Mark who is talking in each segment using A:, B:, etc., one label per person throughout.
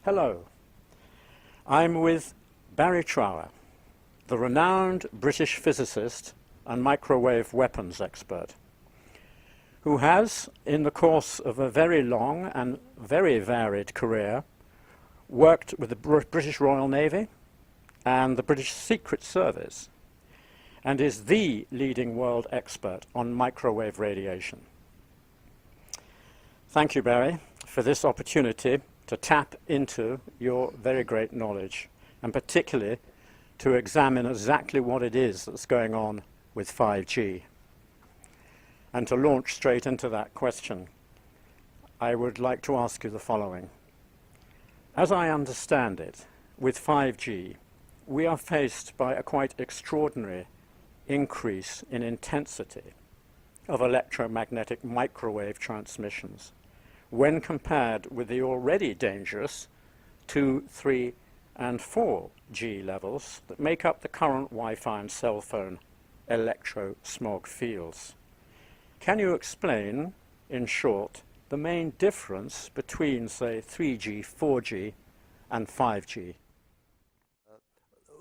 A: Hello, I'm with Barry Trower, the renowned British physicist and microwave weapons expert, who has, in the course of a very long and very varied career, worked with the British Royal Navy and the British Secret Service, and is the leading world expert on microwave radiation. Thank you, Barry, for this opportunity to tap into your very great knowledge, and particularly to examine exactly what it is that's going on with 5G. And to launch straight into that question, I would like to ask you the following. As I understand it, with 5G, we are faced by a quite extraordinary increase in intensity of electromagnetic microwave transmissions when compared with the already dangerous 2, 3, and 4G levels that make up the current Wi-Fi and cell phone electro-smog fields. Can you explain, in short, the main difference between, say, 3G, 4G, and 5G?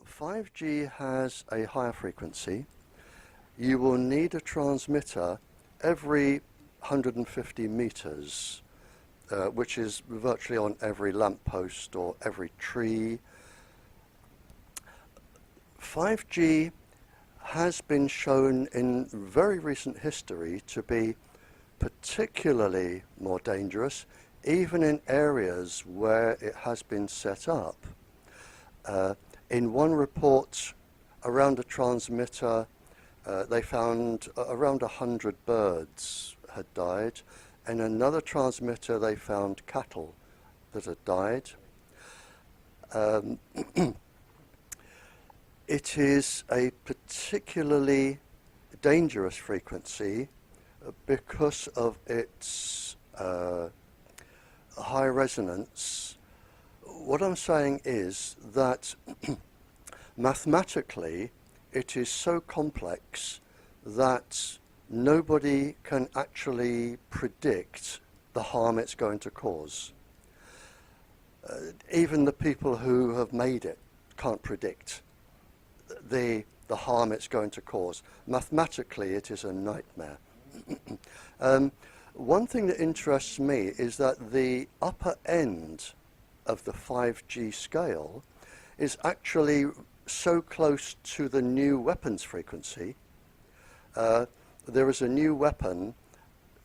B: 5G has a higher frequency. You will need a transmitter every 150 meters, which is virtually on every lamppost or every tree. 5G has been shown in very recent history to be particularly more dangerous, even in areas where it has been set up. In one report around a transmitter, they found around 100 birds had died. In another transmitter, they found cattle that had died. It is a particularly dangerous frequency because of its high resonance. What I'm saying is that mathematically it is so complex that nobody can actually predict the harm it's going to cause. Even the people who have made it can't predict the harm it's going to cause. Mathematically, it is a nightmare. One thing that interests me is that the upper end of the 5G scale is actually so close to the new weapons frequency. There is a new weapon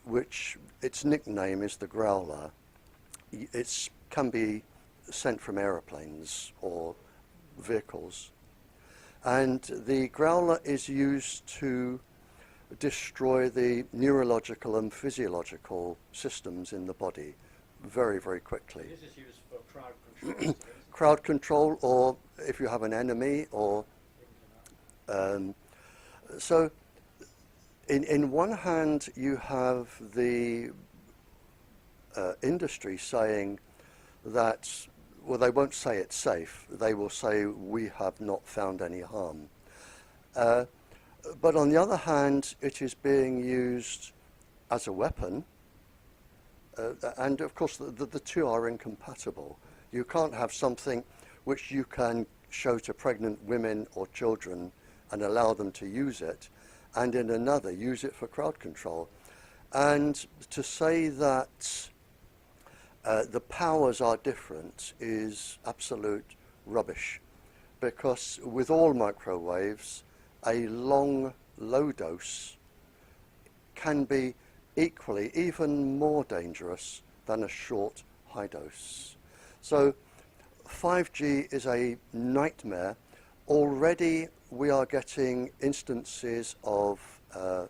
B: which its nickname is the Growler. It can be sent from aeroplanes or vehicles. And the Growler is used to destroy the neurological and physiological systems in the body very, very quickly.
A: This is used for crowd control.
B: Crowd control, or if you have an enemy, or so in one hand you have the industry saying that, well, they won't say it's safe, they will say we have not found any harm. But on the other hand, it is being used as a weapon, and of course the two are incompatible. You can't have something which you can show to pregnant women or children and allow them to use it, and in another use it for crowd control. And to say that the powers are different is absolute rubbish, because with all microwaves, a long low dose can be equally, even more dangerous than a short high dose. So 5G is a nightmare. Already we are getting instances of I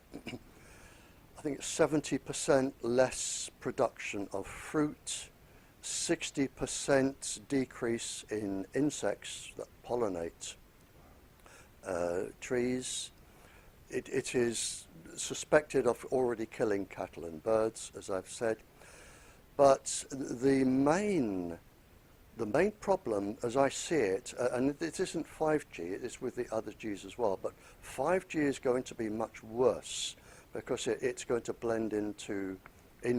B: think it's 70% less production of fruit, 60% decrease in insects that pollinate trees, it is suspected of already killing cattle and birds, as I've said. But the main problem, as I see it, and it isn't 5G, it is with the other Gs as well, but 5G is going to be much worse because it's going to blend in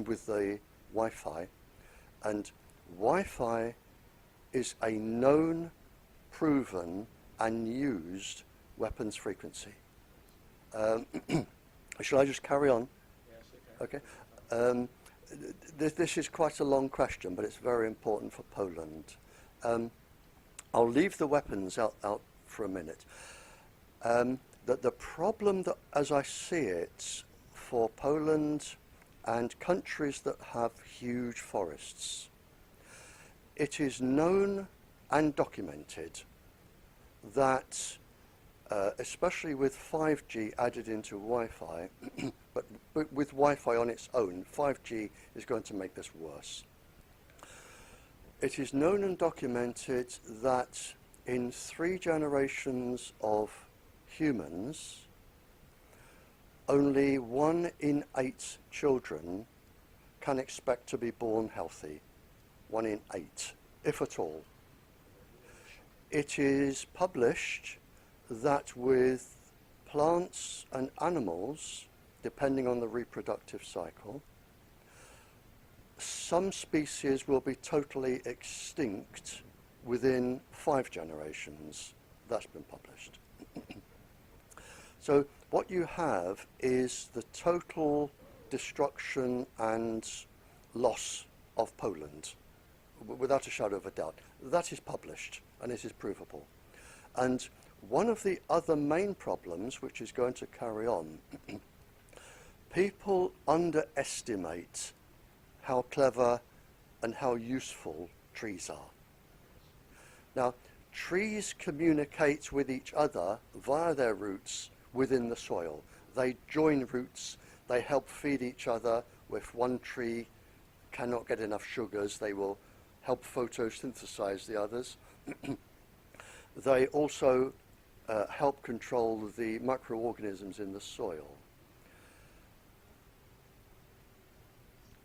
B: with the Wi-Fi. And Wi-Fi is a known, proven, and used weapons frequency. Shall I just carry on?
A: Yes,
B: Okay. This is quite a long question, but it's very important for Poland. I'll leave the weapons out for a minute. The problem that, as I see it, for Poland and countries that have huge forests, it is known and documented that, especially with 5G added into Wi-Fi, but with Wi-Fi on its own, 5G is going to make this worse. It is known and documented that in 3 generations of humans, only 1 in 8 children can expect to be born healthy. 1 in 8, if at all. It is published that with plants and animals, depending on the reproductive cycle, some species will be totally extinct within 5 generations. That's been published. So what you have is the total destruction and loss of Poland, without a shadow of a doubt. That is published, and it is provable. And one of the other main problems, which is going to carry on, people underestimate how clever and how useful trees are. Now, trees communicate with each other via their roots within the soil. They join roots, they help feed each other. If one tree cannot get enough sugars, they will help photosynthesize the others. They also help control the microorganisms in the soil.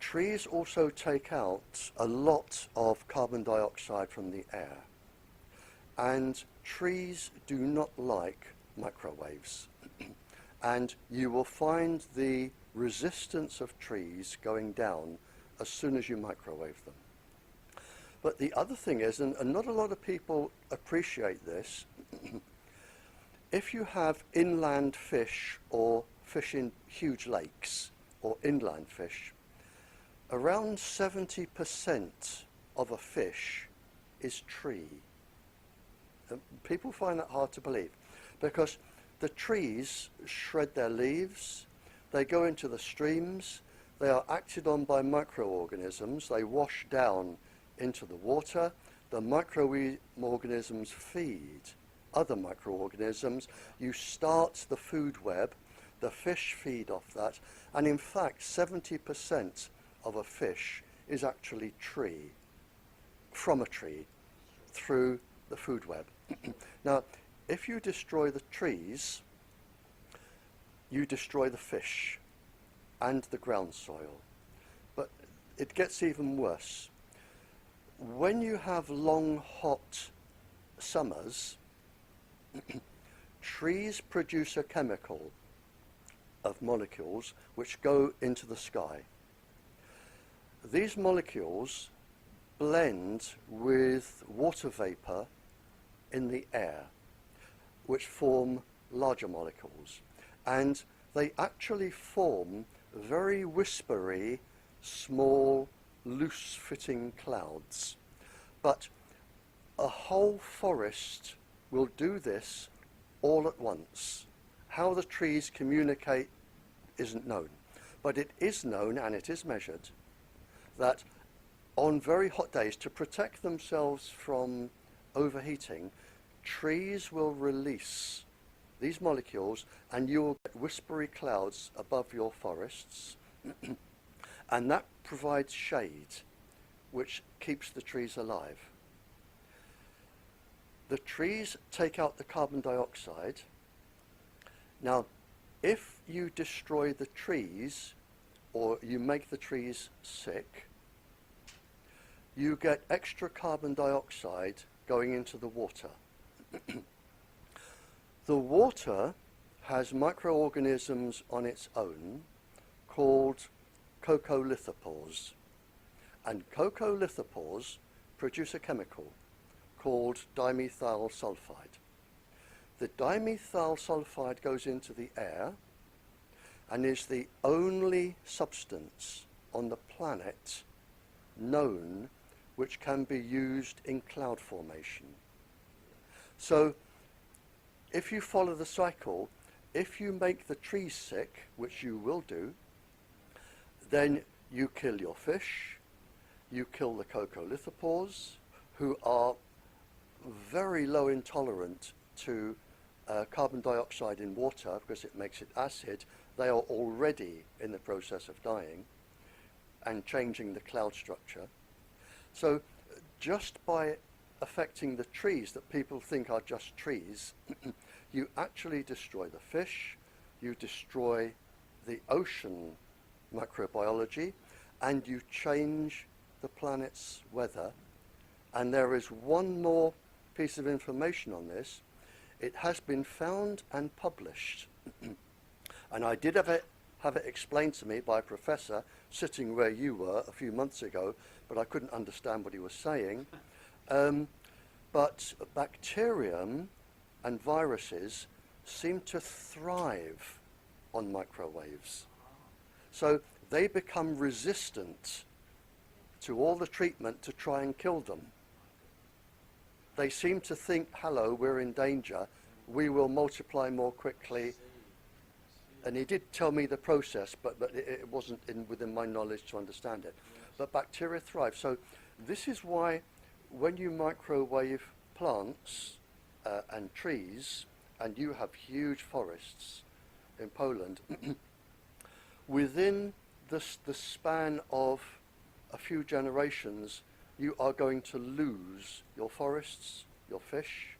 B: Trees also take out a lot of carbon dioxide from the air, and trees do not like microwaves. And you will find the resistance of trees going down as soon as you microwave them. But the other thing is, and not a lot of people appreciate this, if you have inland fish or fish in huge lakes or inland fish, around 70% of a fish is tree. People find that hard to believe because the trees shred their leaves, they go into the streams, they are acted on by microorganisms, they wash down into the water, the microorganisms feed other microorganisms, you start the food web, the fish feed off that, and in fact 70% of a fish is actually tree, from a tree, through the food web. Now, if you destroy the trees, you destroy the fish and the ground soil. But it gets even worse. When you have long, hot summers, trees produce a chemical of molecules which go into the sky. These molecules blend with water vapor in the air, which form larger molecules. And they actually form very whispery, small, loose-fitting clouds. But a whole forest will do this all at once. How the trees communicate isn't known. But it is known, and it is measured, that on very hot days, to protect themselves from overheating, trees will release these molecules and you will get whispery clouds above your forests and that provides shade which keeps the trees alive. The trees take out the carbon dioxide. Now, if you destroy the trees or you make the trees sick, you get extra carbon dioxide going into the water. The water has microorganisms on its own called coccolithopores. And coccolithopores produce a chemical called dimethyl sulfide. The dimethyl sulfide goes into the air and is the only substance on the planet known which can be used in cloud formation. So if you follow the cycle, if you make the trees sick, which you will do, then you kill your fish, you kill the coccolithopores, who are very low intolerant to carbon dioxide in water because it makes it acid. They are already in the process of dying and changing the cloud structure. So just by affecting the trees that people think are just trees, you actually destroy the fish, you destroy the ocean microbiology, and you change the planet's weather. And there is one more piece of information on this. It has been found and published, and I did have it explained to me by a professor sitting where you were a few months ago, but I couldn't understand what he was saying. But bacterium and viruses seem to thrive on microwaves. So they become resistant to all the treatment to try and kill them. They seem to think, hello, we're in danger, we will multiply more quickly. And he did tell me the process, but it wasn't within my knowledge to understand it. But bacteria thrive. So this is why when you microwave plants and trees, and you have huge forests in Poland, within the span of a few generations, you are going to lose your forests, your fish,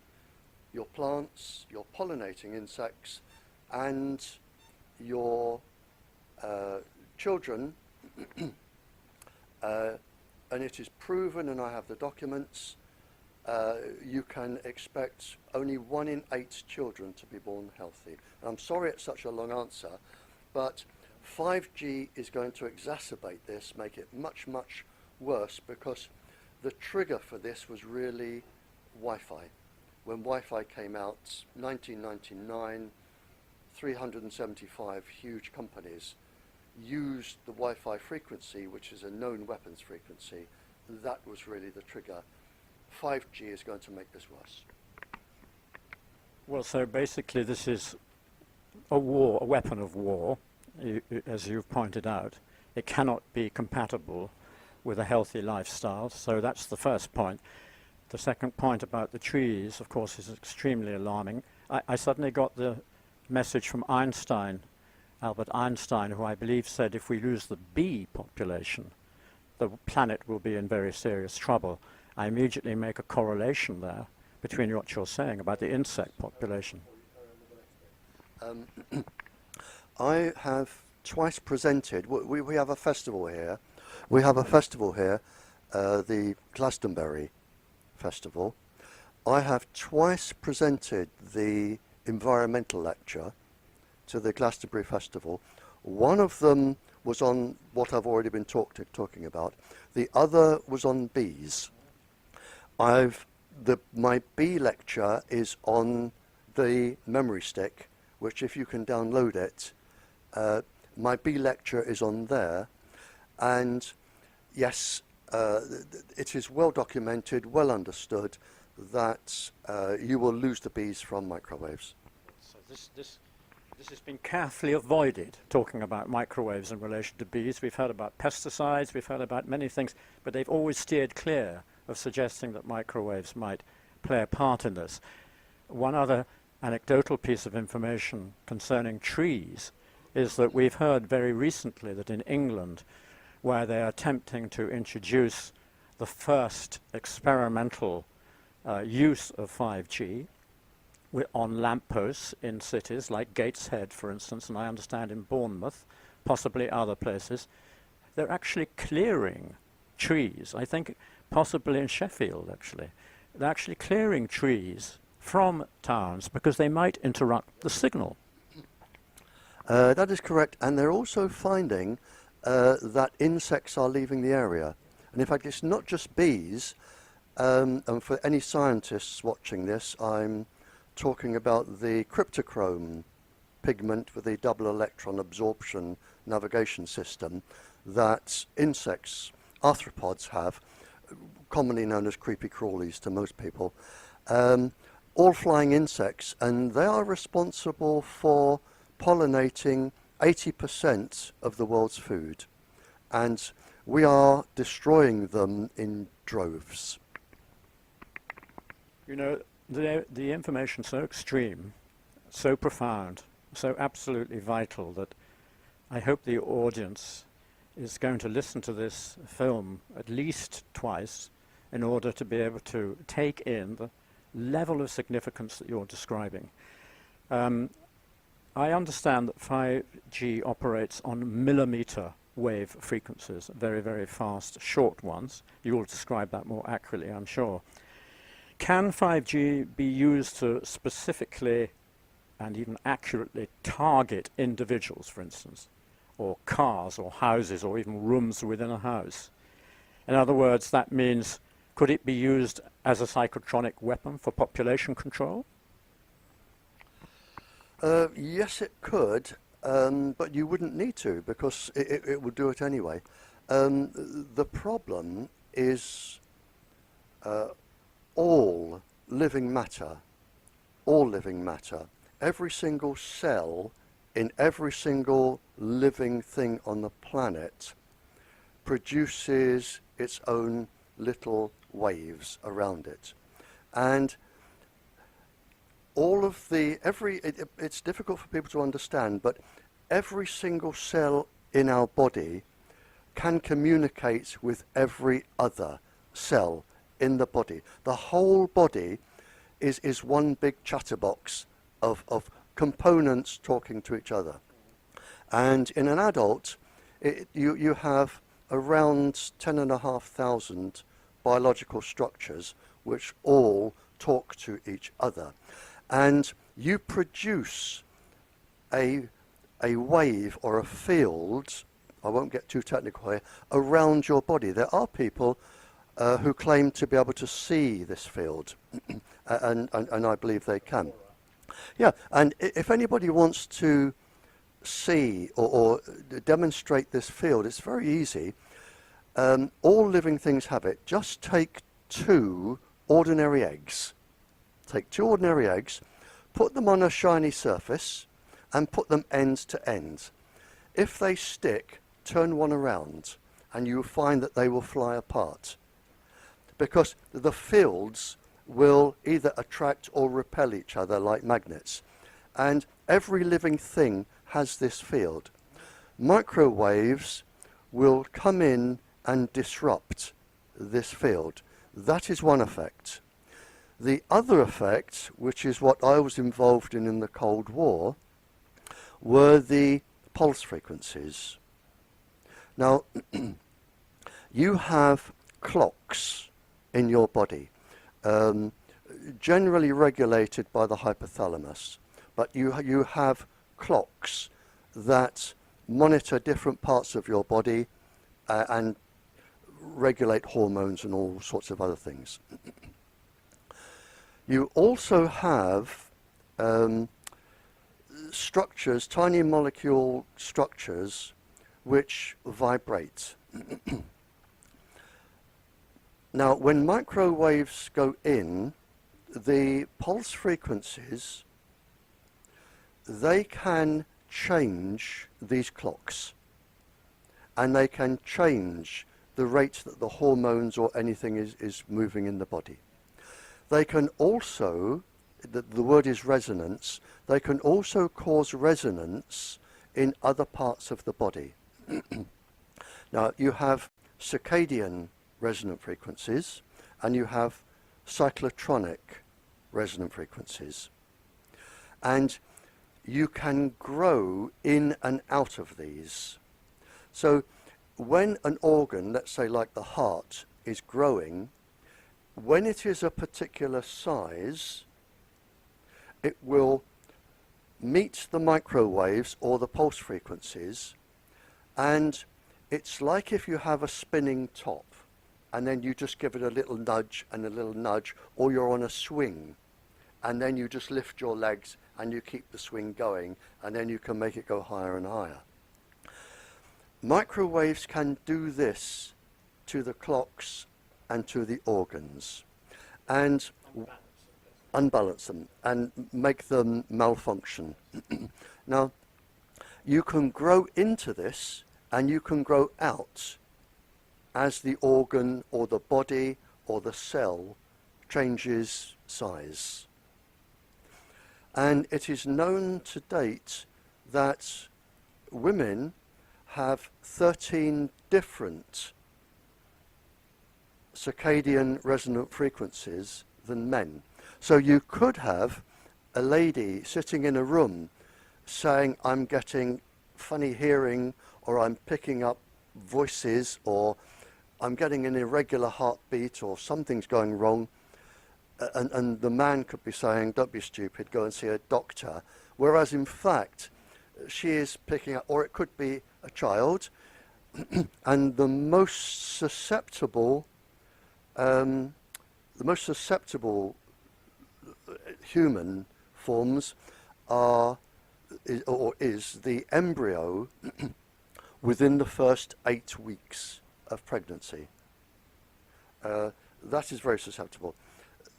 B: your plants, your pollinating insects, and your children. And it is proven, and I have the documents, you can expect only 1 in 8 children to be born healthy. And I'm sorry it's such a long answer, but 5G is going to exacerbate this, make it much, much worse, because the trigger for this was really Wi-Fi. When Wi-Fi came out, 1999, 375 huge companies used the Wi-Fi frequency, which is a known weapons frequency. That was really the trigger. 5G is going to make this worse.
A: Well, so basically this is a war, a weapon of war, as you've pointed out. It cannot be compatible with a healthy lifestyle, so that's the first point. The second point about the trees, of course, is extremely alarming. I suddenly got the message from Einstein, Albert Einstein, who I believe said if we lose the bee population, the planet will be in very serious trouble. I immediately make a correlation there between what you're saying about the insect population.
B: I have twice presented, we have a festival here. We have a festival here, the Glastonbury Festival. I have twice presented the environmental lecture to the Glastonbury Festival. One of them was on what I've already been talking about. The other was on bees. My bee lecture is on the memory stick, which if you can download it, my bee lecture is on there. And yes, it is well documented, well understood that you will lose the bees from microwaves.
A: So this has been carefully avoided, talking about microwaves in relation to bees. We've heard about pesticides, we've heard about many things, but they've always steered clear of suggesting that microwaves might play a part in this. One other anecdotal piece of information concerning trees is that we've heard very recently that in England, where they are attempting to introduce the first experimental use of 5G, on lampposts in cities like Gateshead, for instance, and I understand in Bournemouth, possibly other places. They're actually clearing trees. I think possibly in Sheffield, actually. They're actually clearing trees from towns because they might interrupt the signal.
B: That is correct, and they're also finding that insects are leaving the area. And in fact, it's not just bees, and for any scientists watching this, I'm talking about the cryptochrome pigment with the double electron absorption navigation system that insects, arthropods have, commonly known as creepy crawlies to most people, all flying insects, and they are responsible for pollinating 80% of the world's food, and we are destroying them in droves.
A: You know, the information so extreme, so profound, so absolutely vital that I hope the audience is going to listen to this film at least twice in order to be able to take in the level of significance that you're describing. I understand that 5G operates on millimeter wave frequencies, very, very fast, short ones. You will describe that more accurately, I'm sure. Can 5G be used to specifically and even accurately target individuals, for instance, or cars or houses or even rooms within a house? In other words, that means, could it be used as a psychotronic weapon for population control?
B: Yes, it could, but you wouldn't need to because it would do it anyway. The problem is all living matter, every single cell in every single living thing on the planet produces its own little waves around it. And all of the, it's difficult for people to understand, but every single cell in our body can communicate with every other cell in the body. The whole body is one big chatterbox of components talking to each other. And in an adult, you have around 10,500 biological structures which all talk to each other. And you produce a wave or a field, I won't get too technical here, around your body. There are people who claim to be able to see this field, and I believe they can. Yeah, and if anybody wants to see or demonstrate this field, it's very easy. All living things have it. Just take two ordinary eggs. Take two ordinary eggs, put them on a shiny surface, and put them end to end. If they stick, turn one around, and you'll find that they will fly apart. Because the fields will either attract or repel each other like magnets. And every living thing has this field. Microwaves will come in and disrupt this field. That is one effect. The other effect, which is what I was involved in the Cold War, were the pulse frequencies. Now, you have clocks in your body, generally regulated by the hypothalamus, but you have clocks that monitor different parts of your body and regulate hormones and all sorts of other things. You also have structures, tiny molecule structures, which vibrate. Now, when microwaves go in, the pulse frequencies, they can change these clocks, and they can change the rate that the hormones or anything is moving in the body. They can also, the word is resonance, they can also cause resonance in other parts of the body. Now, you have circadian resonant frequencies, and you have cyclotronic resonant frequencies. And you can grow in and out of these. So when an organ, let's say like the heart, is growing, when it is a particular size, it will meet the microwaves or the pulse frequencies, and it's like if you have a spinning top and then you just give it a little nudge and a little nudge, or you're on a swing and then you just lift your legs and you keep the swing going, and then you can make it go higher and higher. Microwaves can do this to the clocks and to the organs, and unbalance them and make them malfunction. Now, you can grow into this and you can grow out as the organ or the body or the cell changes size. And it is known to date that women have 13 different circadian resonant frequencies than men. So you could have a lady sitting in a room saying, I'm getting funny hearing, or I'm picking up voices, or I'm getting an irregular heartbeat, or something's going wrong. And the man could be saying, don't be stupid, go and see a doctor. Whereas in fact, she is picking up, or it could be a child, and the most susceptible human forms is the embryo within the first 8 weeks of pregnancy. That is very susceptible.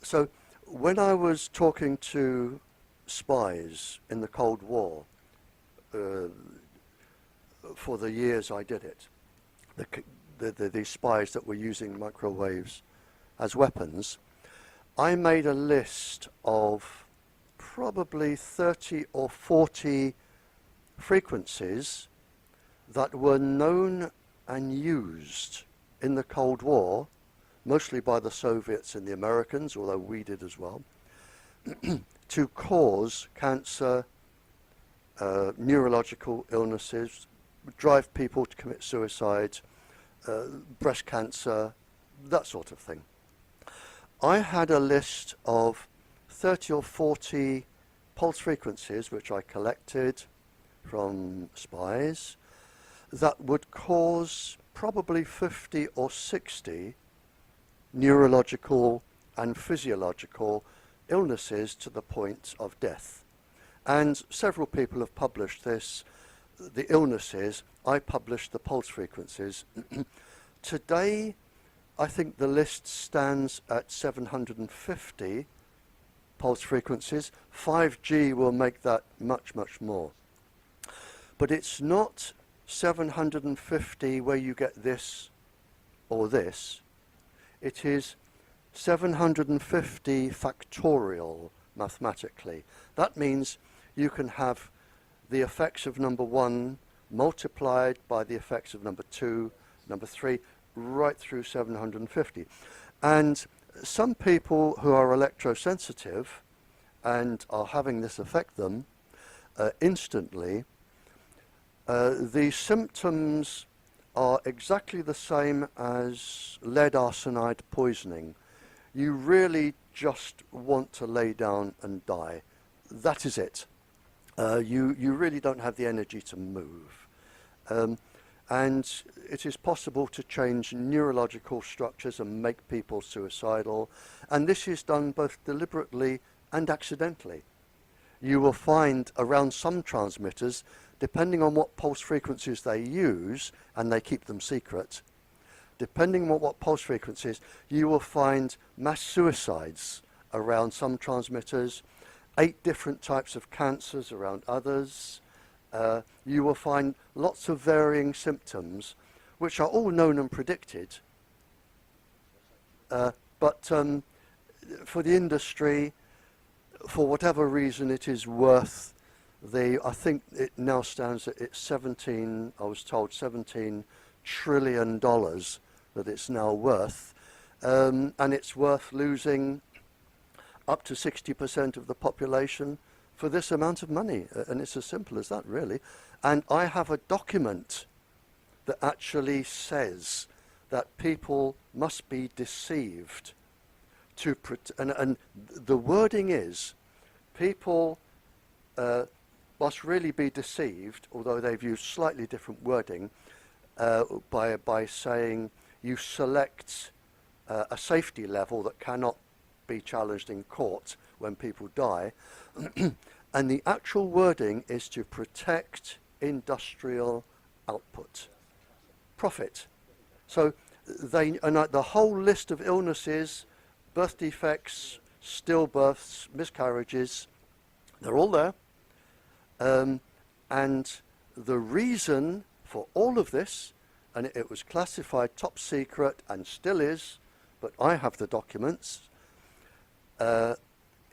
B: So when I was talking to spies in the Cold War, for the years I did it, the spies that were using microwaves as weapons, I made a list of probably 30 or 40 frequencies that were known and used in the Cold War, mostly by the Soviets and the Americans, although we did as well, to cause cancer, neurological illnesses, drive people to commit suicide, breast cancer, that sort of thing. I had a list of 30 or 40 pulse frequencies which I collected from spies that would cause probably 50 or 60 neurological and physiological illnesses to the point of death. And several people have published this, the illnesses. I published the pulse frequencies. Today, I think the list stands at 750 pulse frequencies. 5G will make that much, much more. But it's not 750 where you get this or this. It is 750 factorial mathematically. That means you can have the effects of number 1 multiplied by the effects of number 2, number 3, right through 750. And some people who are electrosensitive and are having this affect them instantly, the symptoms are exactly the same as lead arsenide poisoning. You really just want to lay down and die. That is it. You really don't have the energy to move. And it is possible to change neurological structures and make people suicidal. And this is done both deliberately and accidentally. You will find around some transmitters, depending on what pulse frequencies they use, and they keep them secret, depending on what pulse frequencies, you will find mass suicides around some transmitters, 8 different types of cancers around others. You will find lots of varying symptoms, which are all known and predicted. But for the industry, for whatever reason, it is worth I think it now stands at it's 17, I was told $17 trillion that it's now worth. And it's worth losing up to 60% of the population for this amount of money, and it's as simple as that, really. And I have a document that actually says that people must be deceived to and the wording is people must really be deceived, although they've used slightly different wording, by saying you select a safety level that cannot be challenged in court when people die. And the actual wording is to protect industrial output, profit. So the whole list of illnesses, birth defects, stillbirths, miscarriages, they're all there. And the reason for all of this, and it was classified top secret and still is, but I have the documents,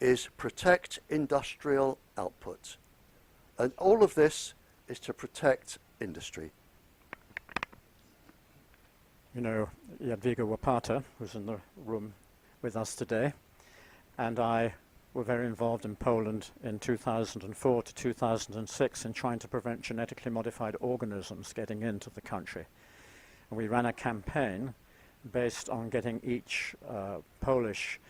B: is protect industrial output. And all of this is to protect industry.
A: You know, Jadwiga Łopata, who's in the room with us today, and I were very involved in Poland in 2004 to 2006 in trying to prevent genetically modified organisms getting into the country. And we ran a campaign based on getting each Polish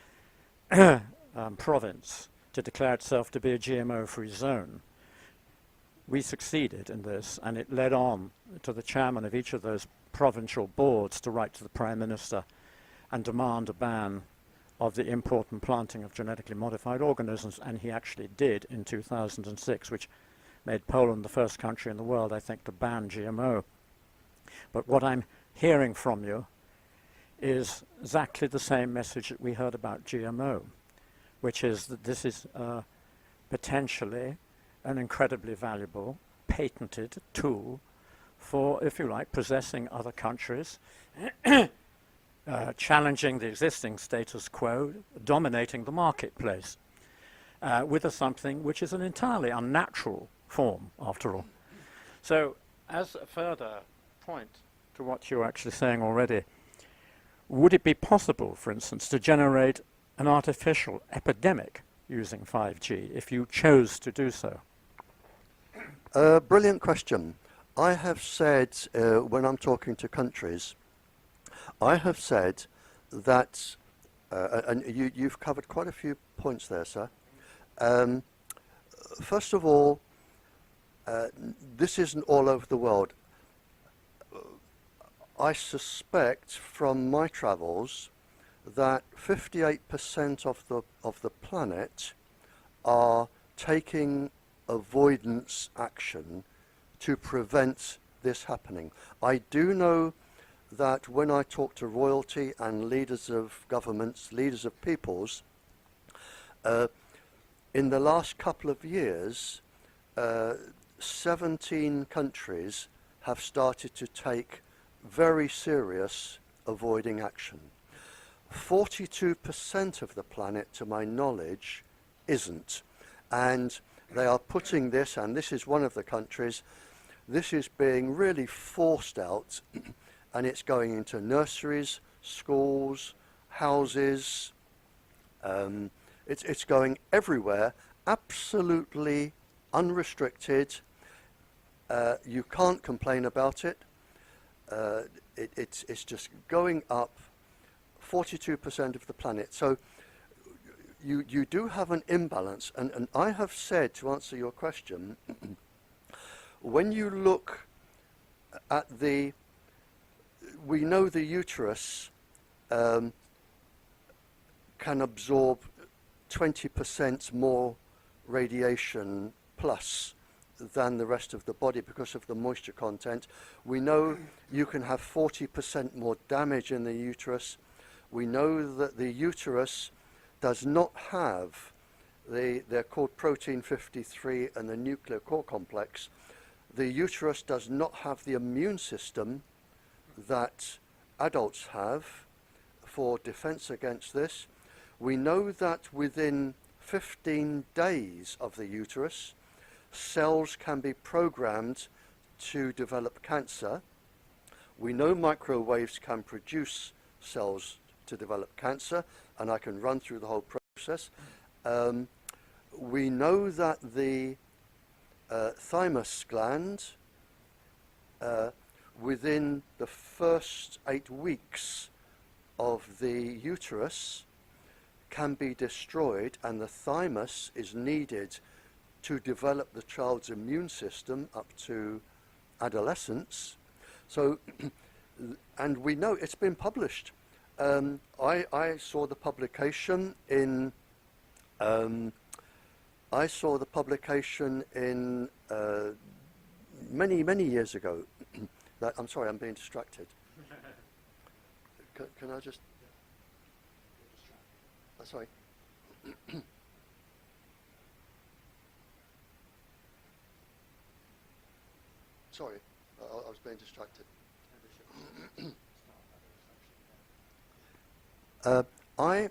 A: province to declare itself to be a GMO-free zone. We succeeded in this, and it led on to the chairman of each of those provincial boards to write to the Prime Minister and demand a ban of the import and planting of genetically modified organisms, and he actually did in 2006, which made Poland the first country in the world, I think, to ban GMO. But what I'm hearing from you is exactly the same message that we heard about GMO, which is that this is potentially an incredibly valuable, patented tool for, if you like, possessing other countries, challenging the existing status quo, dominating the marketplace, with something which is an entirely unnatural form, after all. So, as a further point to what you're actually saying already, would it be possible, for instance, to generate an artificial epidemic using 5G if you chose to do so?
B: Brilliant question. I have said, when I'm talking to countries, I have said that, and you've covered quite a few points there, sir. First of all, this isn't all over the world. I suspect from my travels that 58% of the planet are taking avoidance action to prevent this happening. I do know that when I talk to royalty and leaders of governments, leaders of peoples, in the last couple of years, 17 countries have started to take very serious avoiding action. 42% of the planet, to my knowledge, isn't. And they are putting this, and this is one of the countries, this is being really forced out, and it's going into nurseries, schools, houses, it's going everywhere, absolutely unrestricted. You can't complain about it. It's just going up 42% of the planet. So you do have an imbalance, and I have said, to answer your question, when you look at we know the uterus can absorb 20% more radiation plus than the rest of the body because of the moisture content. We know you can have 40% more damage in the uterus. We know that the uterus does not have they're called protein 53 and the nuclear core complex. The uterus does not have the immune system that adults have for defense against this. We know that within 15 days of the uterus, cells can be programmed to develop cancer. We know microwaves can produce cells to develop cancer, and I can run through the whole process. we know that the thymus gland, within the first 8 weeks of the uterus, can be destroyed, and the thymus is needed to develop the child's immune system up to adolescence. So, and we know it's been published. I saw the publication in many years ago. I'm sorry, I'm being distracted. Can I just? Sorry. Sorry, I was being distracted. I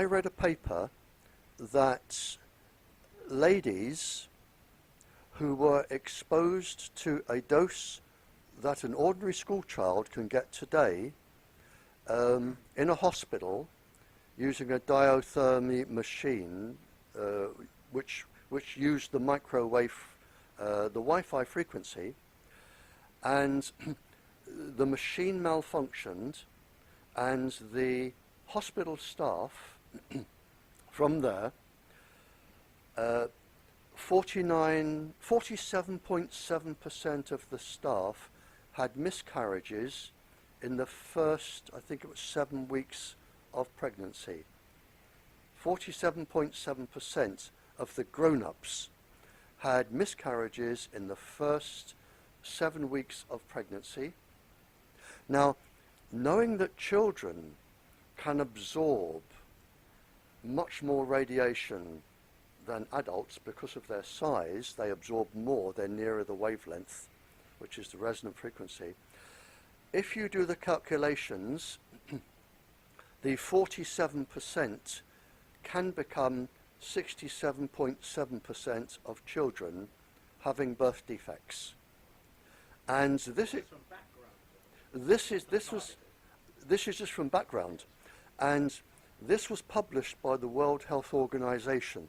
B: read a paper that ladies who were exposed to a dose that an ordinary school child can get today in a hospital using a diathermy machine, which used the microwave, the Wi-Fi frequency, and the machine malfunctioned, and the hospital staff from there, 47.7% of the staff had miscarriages in the first, I think it was 7 weeks of pregnancy. 47.7% of the grown-ups had miscarriages in the first 7 weeks of pregnancy. Now, knowing that children can absorb much more radiation than adults because of their size, they absorb more, they're nearer the wavelength, which is the resonant frequency. If you do the calculations, the 47% can become 67.7% of children having birth defects. And this is just from background, and this was published by the World Health Organization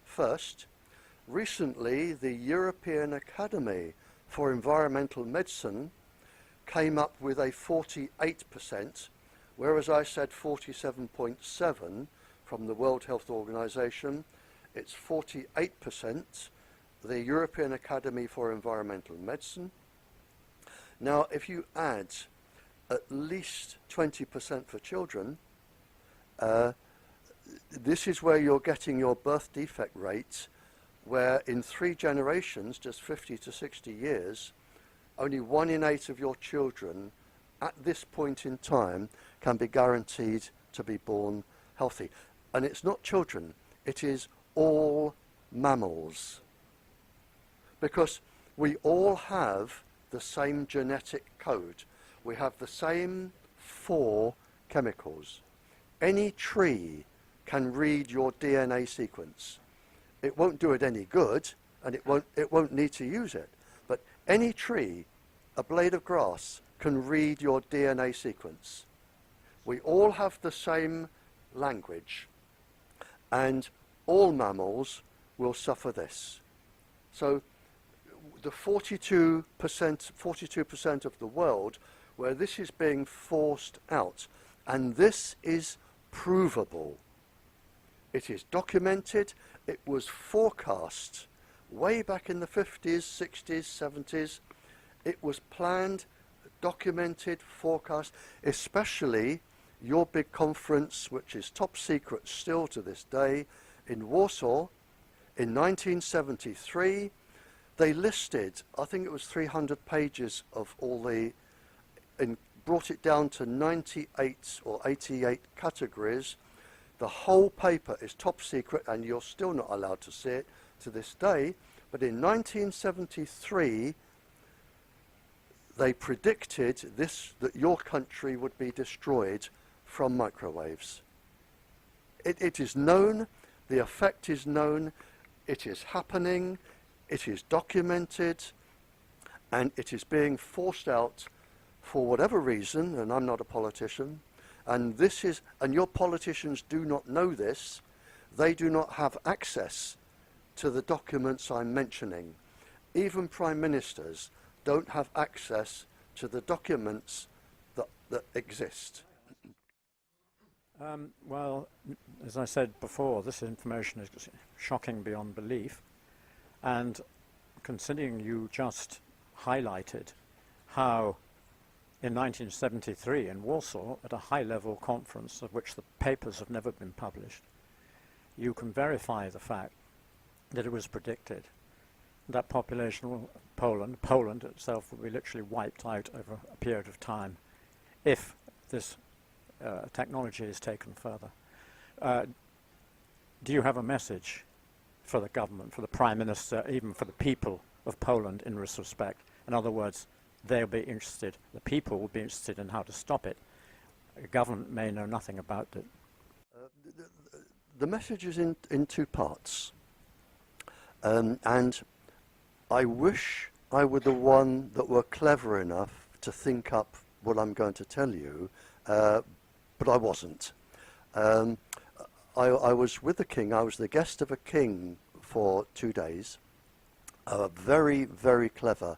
B: first. Recently, the European Academy for Environmental Medicine came up with a 48%, whereas I said 47.7 from the World Health Organization. It's 48%, the European Academy for Environmental Medicine. Now, if you add at least 20% for children, this is where you're getting your birth defect rate, where in 3 generations, just 50 to 60 years, only 1 in 8 of your children at this point in time can be guaranteed to be born healthy. And it's not children, it is all mammals. Because we all have the same genetic code. We have the same 4 chemicals. Any tree can read your DNA sequence. It won't do it any good, and it won't need to use it. But any tree, a blade of grass, can read your DNA sequence. We all have the same language, and all mammals will suffer this. So the 42% of the world where this is being forced out, and this is provable. It is documented. It was forecast way back in the 50s, 60s, 70s. It was planned, documented, forecast, especially your big conference, which is top secret still to this day, in Warsaw in 1973. They listed, I think it was 300 pages of all the, and brought it down to 98 or 88 categories. The whole paper is top secret, and you're still not allowed to see it to this day. But in 1973, they predicted this, that your country would be destroyed from microwaves. It is known, the effect is known, it is happening, it is documented, and it is being forced out for whatever reason, and I'm not a politician, and this is, and your politicians do not know this. they do not have access to the documents I'm mentioning. Even prime ministers don't have access to the documents that exist.
A: Well, as I said before, this information is shocking beyond belief. And considering you just highlighted how in 1973 in Warsaw, at a high-level conference of which the papers have never been published, you can verify the fact that it was predicted that population of Poland itself, will be literally wiped out over a period of time if this technology is taken further. Do you have a message for the government, for the Prime Minister, even for the people of Poland in this respect? In other words, they'll be interested, the people will be interested in how to stop it. The government may know nothing about it.
B: The message is in two parts. And I wish I were the one that were clever enough to think up what I'm going to tell you, but I wasn't. I was with the king. I was the guest of a king for 2 days, a very, very clever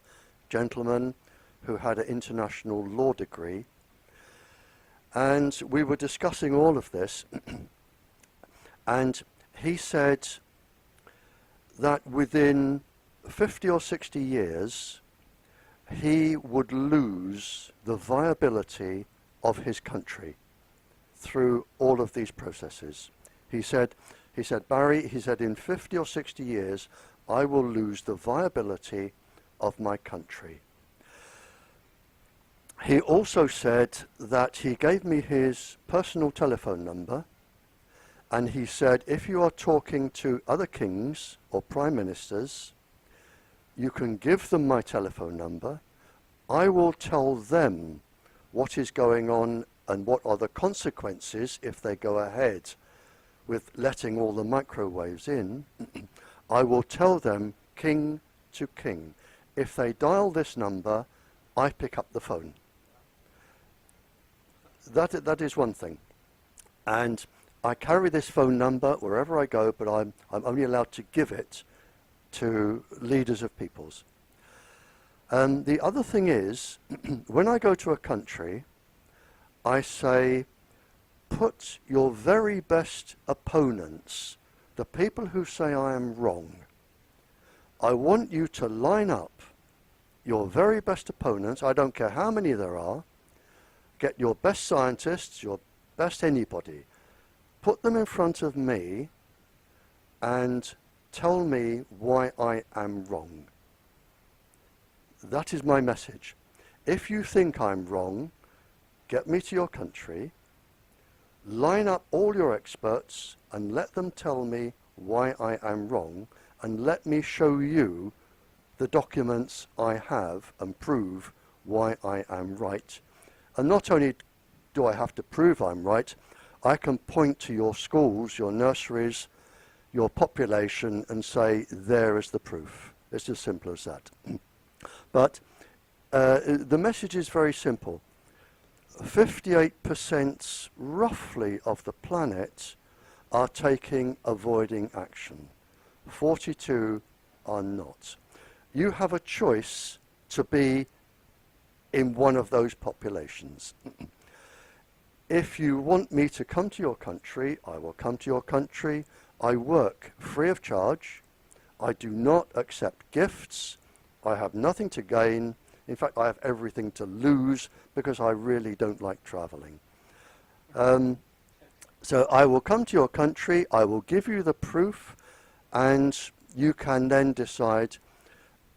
B: gentleman who had an international law degree. And we were discussing all of this, and he said that within 50 or 60 years, he would lose the viability of his country through all of these processes. He said, Barry, he said, in 50 or 60 years, I will lose the viability of my country. He also said that he gave me his personal telephone number, and he said, if you are talking to other kings or prime ministers, you can give them my telephone number. I will tell them what is going on and what are the consequences if they go ahead with letting all the microwaves in. I will tell them king to king. If they dial this number, I pick up the phone. That is one thing. And I carry this phone number wherever I go, but I'm only allowed to give it to leaders of peoples. The other thing is, when I go to a country, I say, put your very best opponents, the people who say I am wrong, I want you to line up your very best opponents, I don't care how many there are, get your best scientists, your best anybody, put them in front of me and tell me why I am wrong. That is my message. If you think I'm wrong, get me to your country, line up all your experts and let them tell me why I am wrong, and let me show you the documents I have and prove why I am right. And not only do I have to prove I'm right, I can point to your schools, your nurseries, your population and say, there is the proof. It's as simple as that. But the message is very simple. 58% roughly of the planet are taking avoiding action. 42 are not. You have a choice to be in one of those populations. If you want me to come to your country, I will come to your country. I work free of charge. I do not accept gifts. I have nothing to gain. In fact, I have everything to lose because I really don't like traveling. So I will come to your country, I will give you the proof, and you can then decide,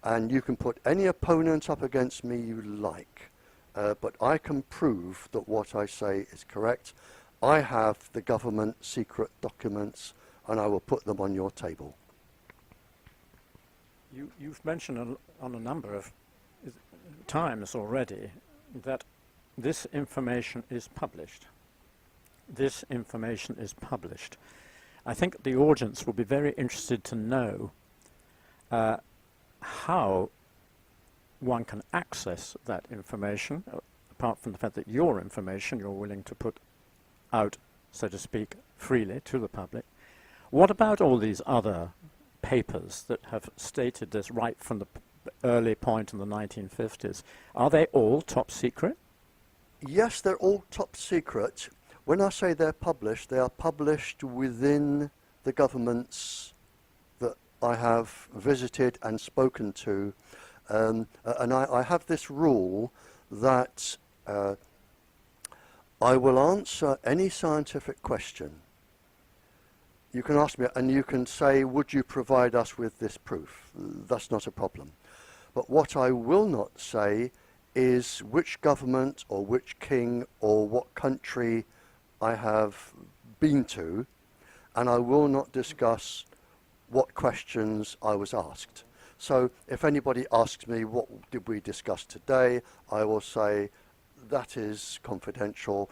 B: and you can put any opponent up against me you like. But I can prove that what I say is correct. I have the government secret documents, and I will put them on your table.
A: You've mentioned on a number of times already that this information is published. This information is published. I think the audience will be very interested to know how one can access that information, apart from the fact that your information you're willing to put out, so to speak, freely to the public. What about all these other papers that have stated this right from the early point in the 1950s? Are they all top secret?
B: Yes, they're all top secret. When I say they're published, they are published within the governments that I have visited and spoken to. And I have this rule that I will answer any scientific question. You can ask me and you can say, would you provide us with this proof? That's not a problem. But what I will not say is which government or which king or what country I have been to, and I will not discuss what questions I was asked. So if anybody asks me what did we discuss today, I will say that is confidential.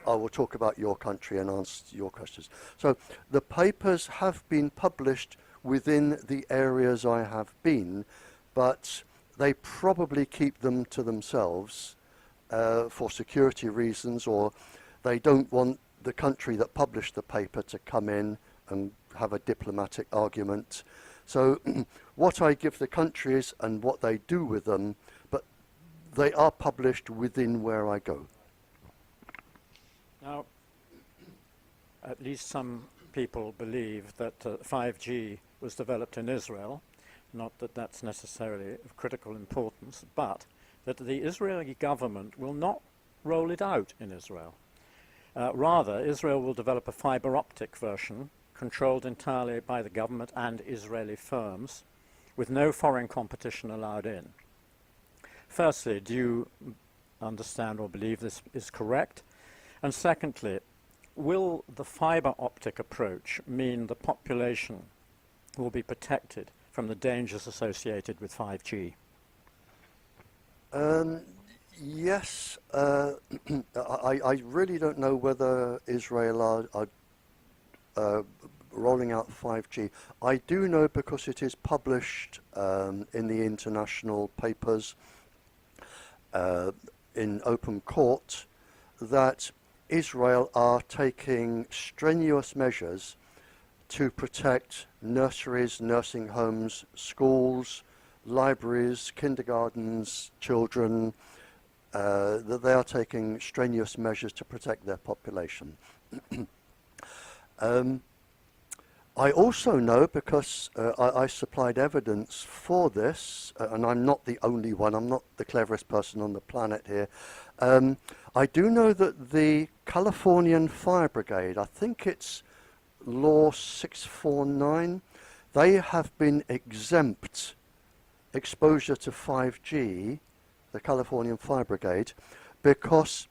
B: I will talk about your country and answer your questions. So the papers have been published within the areas I have been, but they probably keep them to themselves for security reasons, or they don't want the country that published the paper to come in and have a diplomatic argument. So what I give the countries and what they do with them, but they are published within where I go.
A: Now, at least some people believe that 5G was developed in Israel. Not that that's necessarily of critical importance, but that the Israeli government will not roll it out in Israel. Rather, Israel will develop a fiber optic version controlled entirely by the government and Israeli firms, with no foreign competition allowed in. Firstly, do you understand or believe this is correct? And secondly, will the fiber optic approach mean the population will be protected from the dangers associated with 5G?
B: Yes, I really don't know whether Israel are rolling out 5G. I do know because it is published in the international papers in open court that Israel are taking strenuous measures to protect nurseries, nursing homes, schools, libraries, kindergartens, children, that they are taking strenuous measures to protect their population. I also know, because I supplied evidence for this, and I'm not the only one, I'm not the cleverest person on the planet here, I do know that the Californian Fire Brigade, I think it's Law 649, they have been exempt exposure to 5G, the Californian Fire Brigade, because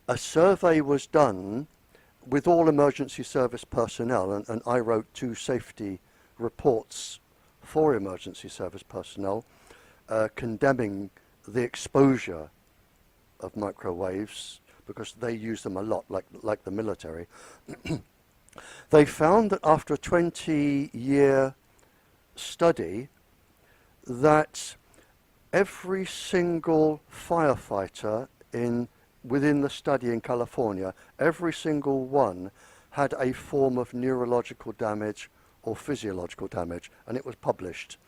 B: a survey was done with all emergency service personnel, and I wrote 2 safety reports for emergency service personnel condemning the exposure of microwaves, because they use them a lot, like the military. They found that after a 20-year study that every single firefighter within the study in California, every single one had a form of neurological damage or physiological damage, and it was published.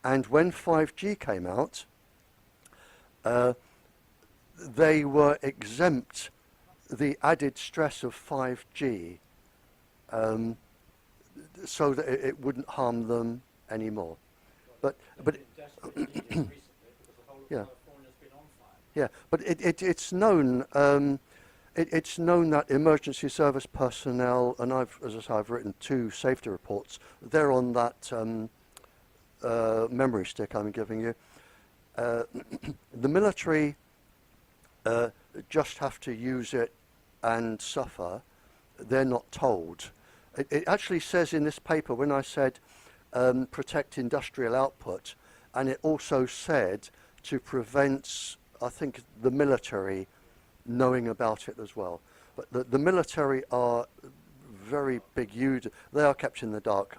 B: And when 5G came out, they were exempt the added stress of 5G so that it wouldn't harm them anymore. But yeah. Yeah, but it's known. It's known that emergency service personnel, and as I say, I've written 2 safety reports. They're on that memory stick I'm giving you. The military just have to use it and suffer. They're not told. It actually says in this paper, when I said protect industrial output, and it also said to prevent, I think, the military knowing about it as well. But the military are very big. They are kept in the dark,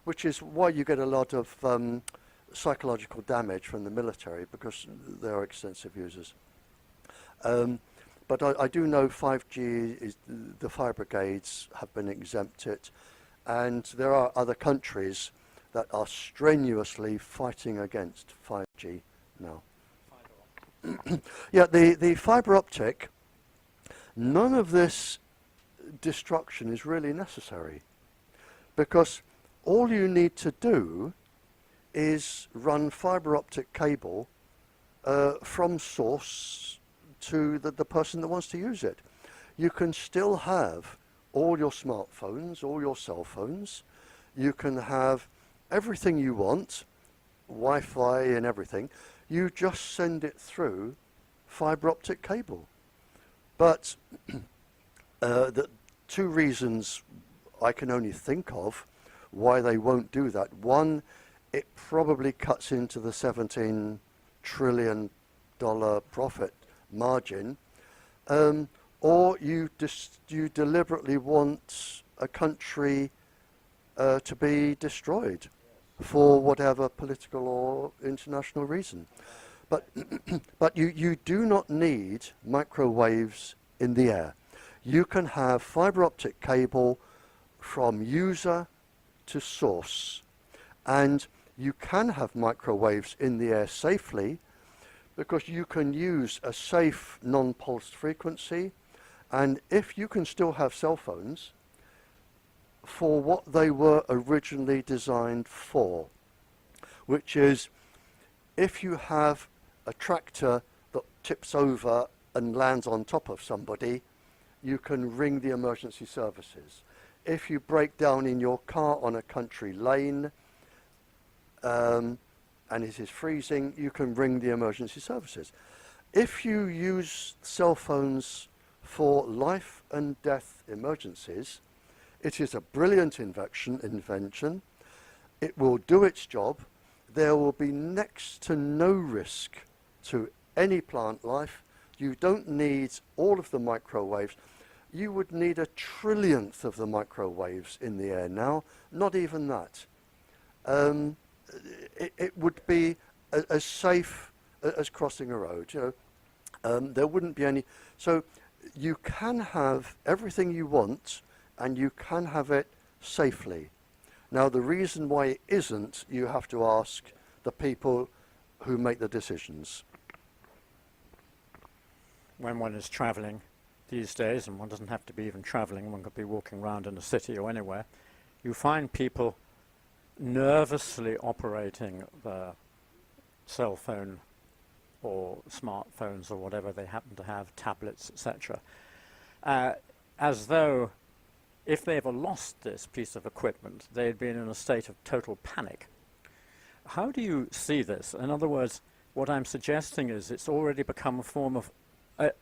B: which is why you get a lot of psychological damage from the military, because they are extensive users. but I do know 5G is, the fire brigades have been exempted, and there are other countries that are strenuously fighting against 5G now. Yeah, the fibre optic, none of this destruction is really necessary, because all you need to do is run fibre optic cable from source to the person that wants to use it. You can still have all your smartphones, all your cell phones. You can have everything you want, Wi-Fi and everything. You just send it through fibre optic cable. But the two reasons I can only think of why they won't do that. One, it probably cuts into the $17 trillion profit margin, or you deliberately want a country to be destroyed for whatever political or international reason. But but you do not need microwaves in the air. You can have fibre optic cable from user to source, and you can have microwaves in the air safely, because you can use a safe non-pulsed frequency, and if you can still have cell phones for what they were originally designed for, which is if you have a tractor that tips over and lands on top of somebody, you can ring the emergency services. If you break down in your car on a country lane, and it is freezing, you can ring the emergency services. If you use cell phones for life and death emergencies, it is a brilliant invention. It will do its job. There will be next to no risk to any plant life. You don't need all of the microwaves. You would need a trillionth of the microwaves in the air now, not even that. It would be as safe as crossing a road. You know, there wouldn't be any. So you can have everything you want, and you can have it safely. Now, the reason why it isn't, you have to ask the people who make the decisions.
A: When one is travelling these days, and one doesn't have to be even travelling, one could be walking around in a city or anywhere, you find people nervously operating their cell phone or smartphones or whatever they happen to have, tablets, etc., as though if they ever lost this piece of equipment, they'd been in a state of total panic. How do you see this? In other words, what I'm suggesting is it's already become a form of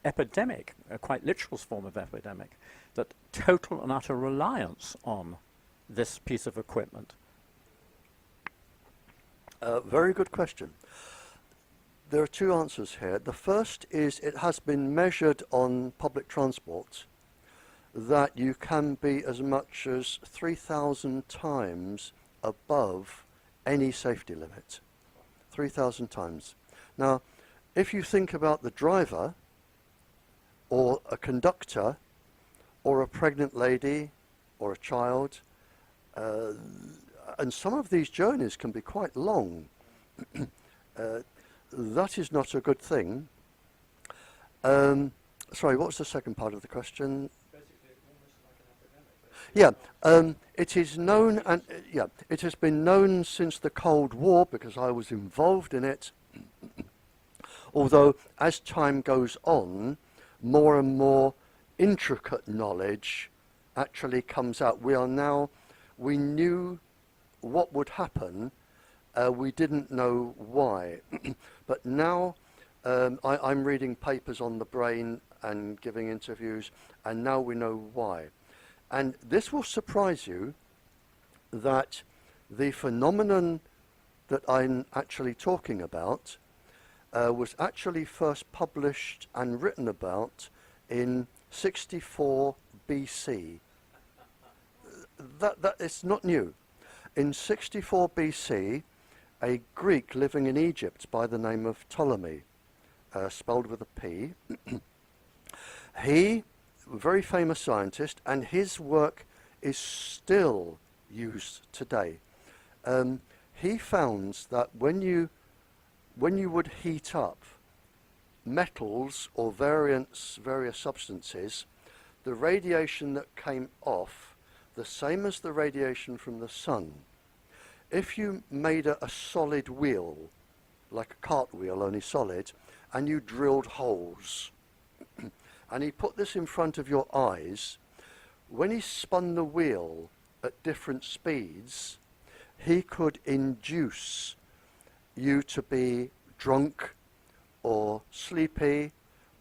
A: epidemic, a quite literal form of epidemic, that total and utter reliance on this piece of equipment.
B: Very good question. There are two answers here. The first is it has been measured on public transport that you can be as much as 3,000 times above any safety limit. 3,000 times. Now, if you think about the driver or a conductor or a pregnant lady or a child, and some of these journeys can be quite long, that is not a good thing. Sorry, what was the second part of the question? Yeah, it is known, and it has been known since the Cold War, because I was involved in it. Although, as time goes on, more and more intricate knowledge actually comes out. We knew what would happen, we didn't know why. But now I'm reading papers on the brain and giving interviews, and now we know why. And this will surprise you that the phenomenon that I'm actually talking about was actually first published and written about in 64 BC. That is not new. In 64 BC, a Greek living in Egypt by the name of Ptolemy, spelled with a P, He, a very famous scientist, and his work is still used today. He found that when you would heat up metals or various substances, the radiation that came off, the same as the radiation from the sun, if you made a solid wheel, like a cartwheel, only solid, and you drilled holes, and he put this in front of your eyes, when he spun the wheel at different speeds, he could induce you to be drunk or sleepy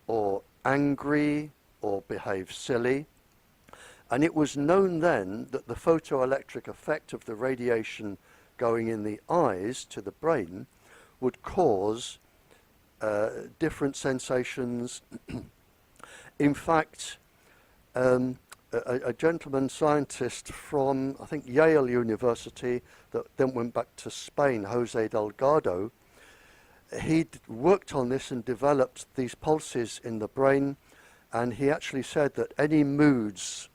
B: or angry or behave silly. And it was known then that the photoelectric effect of the radiation going in the eyes to the brain would cause different sensations. In fact, a gentleman scientist from, I think, Yale University that then went back to Spain, Jose Delgado, he'd worked on this and developed these pulses in the brain, and he actually said that any moods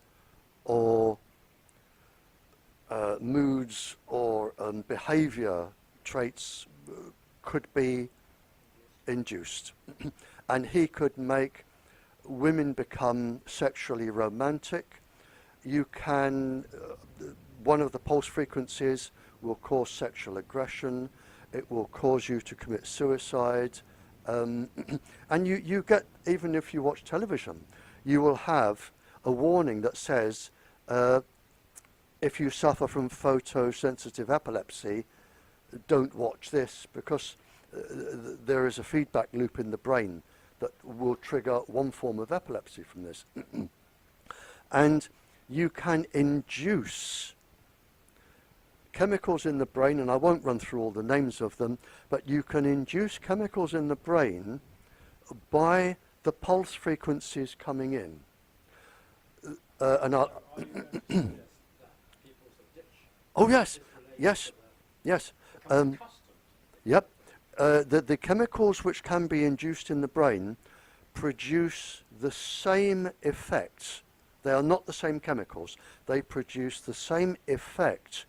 B: or behavior traits could be induced. And he could make women become sexually romantic. You can, one of the pulse frequencies will cause sexual aggression. It will cause you to commit suicide. And you get, even if you watch television, you will have a warning that says, if you suffer from photosensitive epilepsy, don't watch this, because there is a feedback loop in the brain that will trigger one form of epilepsy from this. And you can induce chemicals in the brain, and I won't run through all the names of them, but you can induce chemicals in the brain by the pulse frequencies coming in. And I'll oh yes, yes, yes. Yep. The chemicals which can be induced in the brain produce the same effects. They are not the same chemicals. They produce the same effect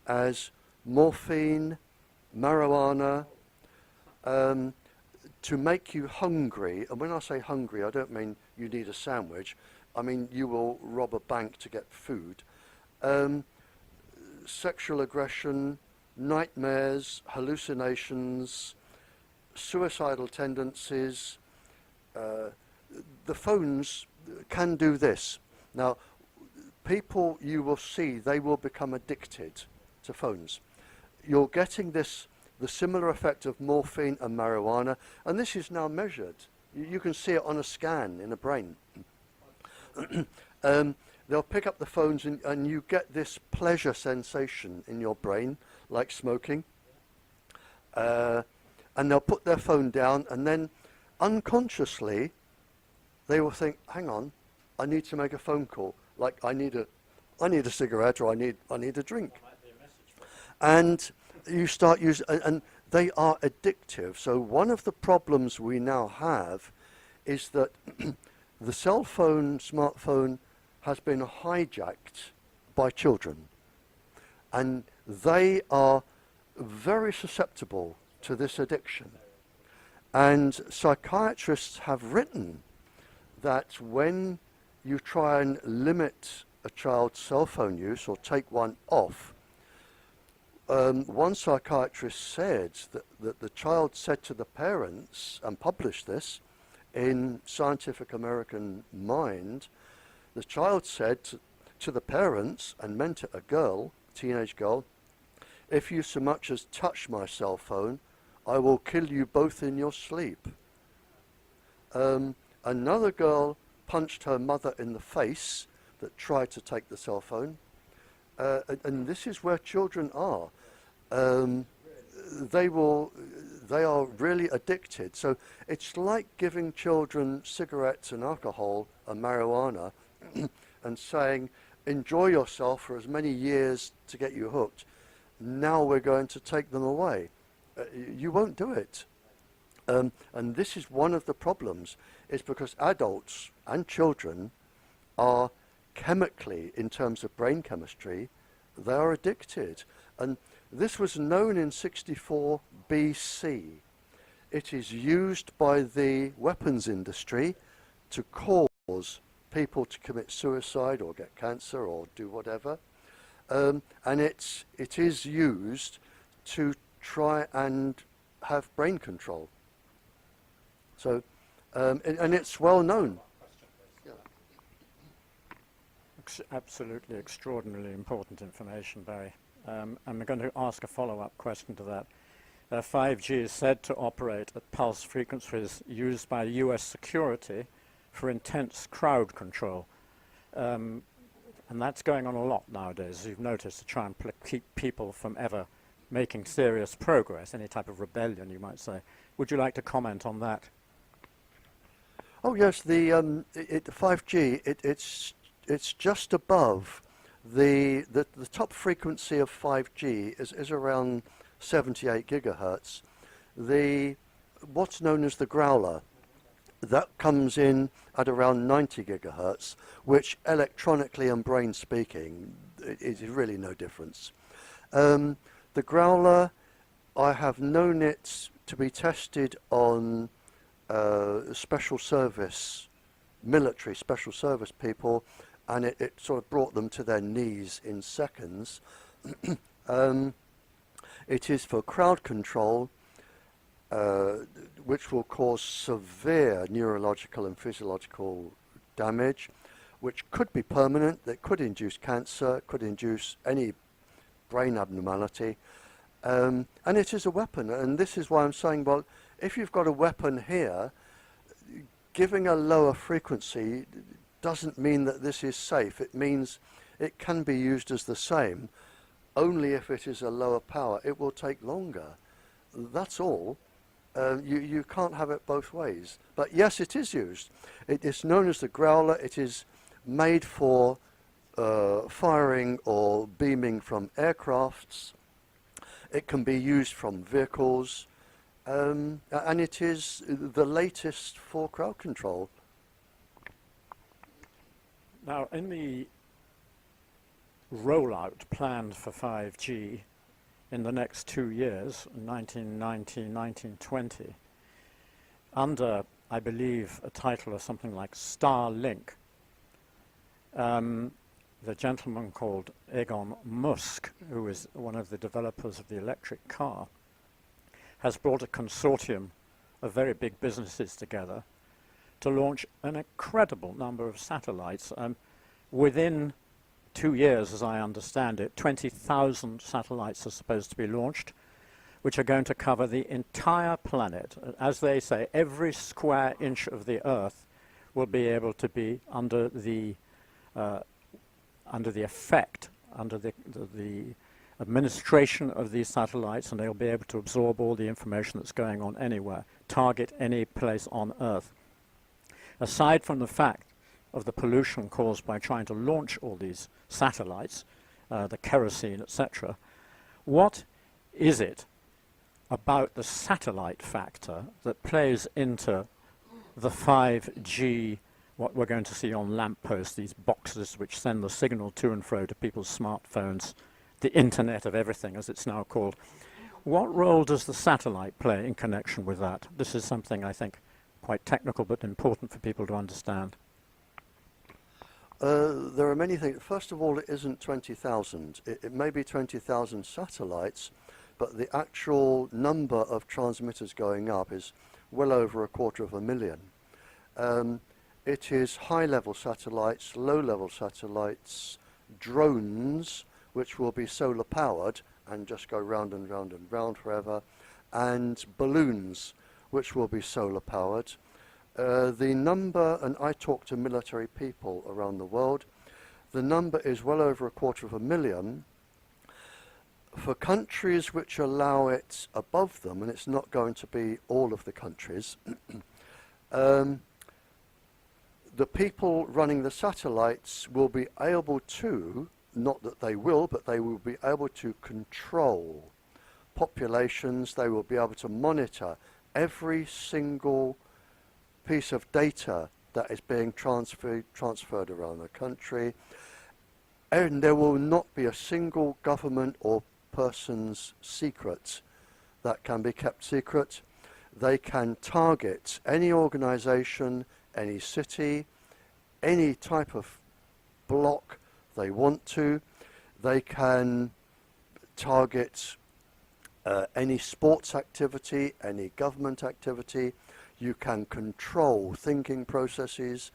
B: as morphine, marijuana, to make you hungry. And when I say hungry, I don't mean you need a sandwich. I mean you will rob a bank to get food. Sexual aggression, nightmares, hallucinations, suicidal tendencies. The phones can do this. Now, people, you will see, they will become addicted to phones. You're getting this, the similar effect of morphine and marijuana, and this is now measured. You can see it on a scan in the brain. They'll pick up the phones and you get this pleasure sensation in your brain, like smoking. And they'll put their phone down, and then unconsciously they will think, hang on, I need to make a phone call. Like I need a cigarette, or I need a drink. And you start using, and they are addictive. So one of the problems we now have is that the cell phone, smartphone, has been hijacked by children, and they are very susceptible to this addiction. And psychiatrists have written that when you try and limit a child's cell phone use or take one off, one psychiatrist said that the child said to the parents, and published this in Scientific American Mind, the child said to the parents, and meant it a girl, teenage girl, if you so much as touch my cell phone, I will kill you both in your sleep. Another girl punched her mother in the face that tried to take the cell phone. And this is where children are. They are really addicted. So it's like giving children cigarettes and alcohol and marijuana and saying, enjoy yourself for as many years to get you hooked. Now we're going to take them away. You won't do it. And this is one of the problems, is because adults and children are chemically, in terms of brain chemistry, they are addicted. And this was known in 64 BC. It is used by the weapons industry to cause people to commit suicide or get cancer or do whatever. And it is used to try and have brain control. So, and it's well known.
A: Absolutely extraordinarily important information, Barry. And we're going to ask a follow-up question to that. 5G is said to operate at pulse frequencies used by US security for intense crowd control. And that's going on a lot nowadays, as you've noticed, to try and keep people from ever making serious progress, any type of rebellion, you might say. Would you like to comment on that?
B: Oh yes, the 5G, it's just above the top frequency of 5G is around 78 gigahertz. What's known as the growler, that comes in at around 90 gigahertz, which electronically and brain speaking is really no difference. The growler, I have known it to be tested on special service, military special service people, and it sort of brought them to their knees in seconds. It is for crowd control, which will cause severe neurological and physiological damage, which could be permanent. That could induce cancer, could induce any brain abnormality, and it is a weapon. And this is why I'm saying, well, if you've got a weapon here, giving a lower frequency doesn't mean that this is safe. It means it can be used as the same, only if it is a lower power. It will take longer. That's all. You can't have it both ways. But yes, it is used. It is known as the growler. It is made for firing or beaming from aircrafts. It can be used from vehicles. And it is the latest for crowd control.
A: Now, in the rollout planned for 5G in the next 2 years, 1919, 1920, under, I believe, a title of something like Starlink, the gentleman called Elon Musk, who is one of the developers of the electric car, has brought a consortium of very big businesses together to launch an incredible number of satellites. Within 2 years, as I understand it, 20,000 satellites are supposed to be launched, which are going to cover the entire planet. As they say, every square inch of the Earth will be able to be under the effect, under the administration of these satellites, and they'll be able to absorb all the information that's going on anywhere, target any place on Earth. Aside from the fact of the pollution caused by trying to launch all these satellites, the kerosene, etc., what is it about the satellite factor that plays into the 5G, what we're going to see on lampposts, these boxes which send the signal to and fro to people's smartphones, the Internet of Everything, as it's now called? What role does the satellite play in connection with that? This is something, I think, quite technical but important for people to understand.
B: There are many things. First of all, it isn't 20,000. It may be 20,000 satellites, but the actual number of transmitters going up is well over 250,000. It is high-level satellites, low-level satellites, drones, which will be solar-powered and just go round and round and round forever, and balloons, which will be solar-powered. The number, and I talk to military people around the world, the number is well over 250,000. For countries which allow it above them, and it's not going to be all of the countries, the people running the satellites will be able to, not that they will, but they will be able to control populations. They will be able to monitor every single piece of data that is being transferred around the country, and there will not be a single government or person's secret that can be kept secret. They can target any organization, any city, any type of block they want to. They can target any sports activity, any government activity. You can control thinking processes,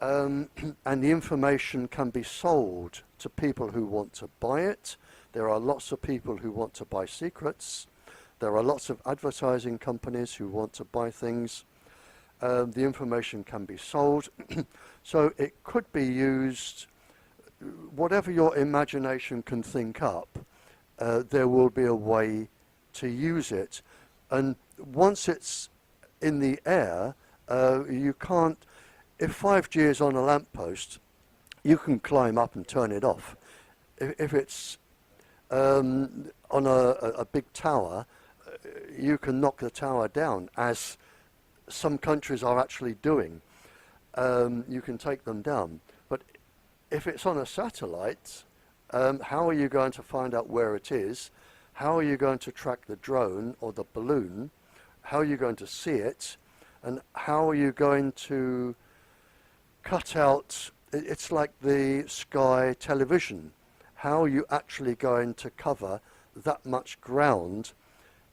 B: and the information can be sold to people who want to buy it. There are lots of people who want to buy secrets. There are lots of advertising companies who want to buy things. The information can be sold. So it could be used, whatever your imagination can think up, there will be a way to use it. And once it's in the air, you can't, if 5G is on a lamppost, you can climb up and turn it off. If it's on a big tower, you can knock the tower down, as some countries are actually doing. You can take them down. But if it's on a satellite, how are you going to find out where it is? How are you going to track the drone or the balloon? How are you going to see it? And how are you going to cut out, it's like the Sky television. How are you actually going to cover that much ground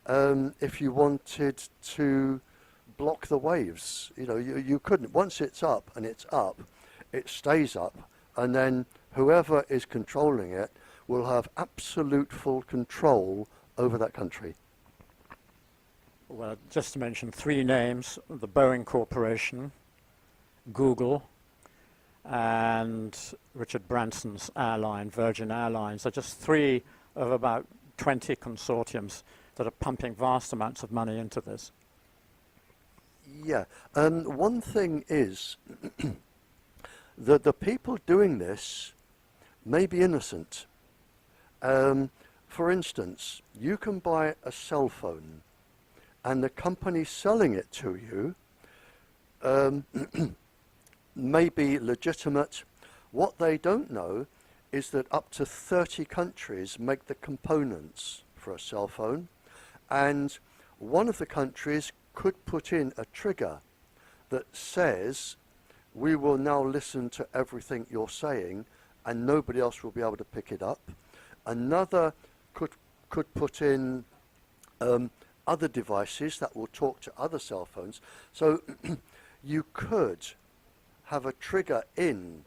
B: if you wanted to block the waves? You know, you couldn't. Once it's up and it's up, it stays up, and then whoever is controlling it will have absolute full control over that country.
A: Well, just to mention three names: the Boeing Corporation, Google, and Richard Branson's airline, Virgin Airlines, are just three of about 20 consortiums that are pumping vast amounts of money into this.
B: Yeah, one thing is that the people doing this may be innocent. For instance, you can buy a cell phone and the company selling it to you may be legitimate. What they don't know is that up to 30 countries make the components for a cell phone, and one of the countries could put in a trigger that says, we will now listen to everything you're saying and nobody else will be able to pick it up. Another could put in other devices that will talk to other cell phones. So you could have a trigger in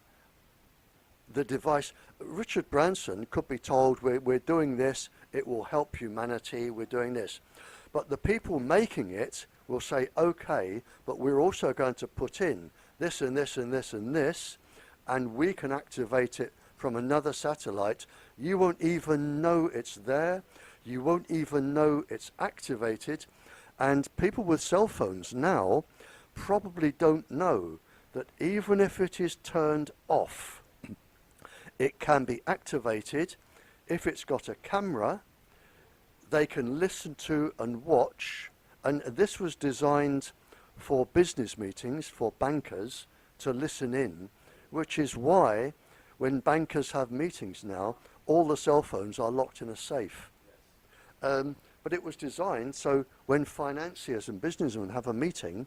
B: the device. Richard Branson could be told, we're doing this, it will help humanity, we're doing this. But the people making it will say, okay, but we're also going to put in this and this and this and this, and we can activate it from another satellite. You won't even know it's there. You won't even know it's activated. And people with cell phones now probably don't know that even if it is turned off, it can be activated. If it's got a camera, they can listen to and watch. And this was designed for business meetings, for bankers to listen in, which is why when bankers have meetings now, all the cell phones are locked in a safe. But it was designed so when financiers and businessmen have a meeting,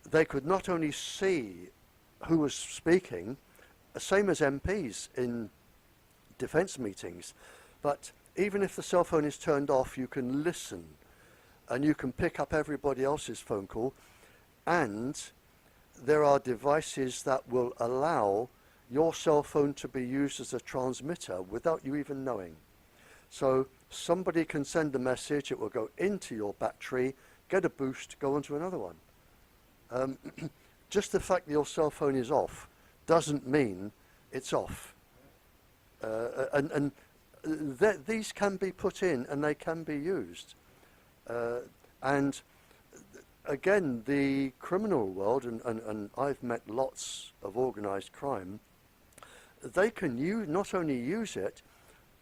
B: they could not only see who was speaking, same as MPs in defence meetings, but even if the cell phone is turned off, you can listen and you can pick up everybody else's phone call, and there are devices that will allow your cell phone to be used as a transmitter without you even knowing. So somebody can send a message, it will go into your battery, get a boost, go on to another one. Just the fact that your cell phone is off doesn't mean it's off. These can be put in and they can be used. And again, the criminal world, and I've met lots of organised crime, they can not only use it,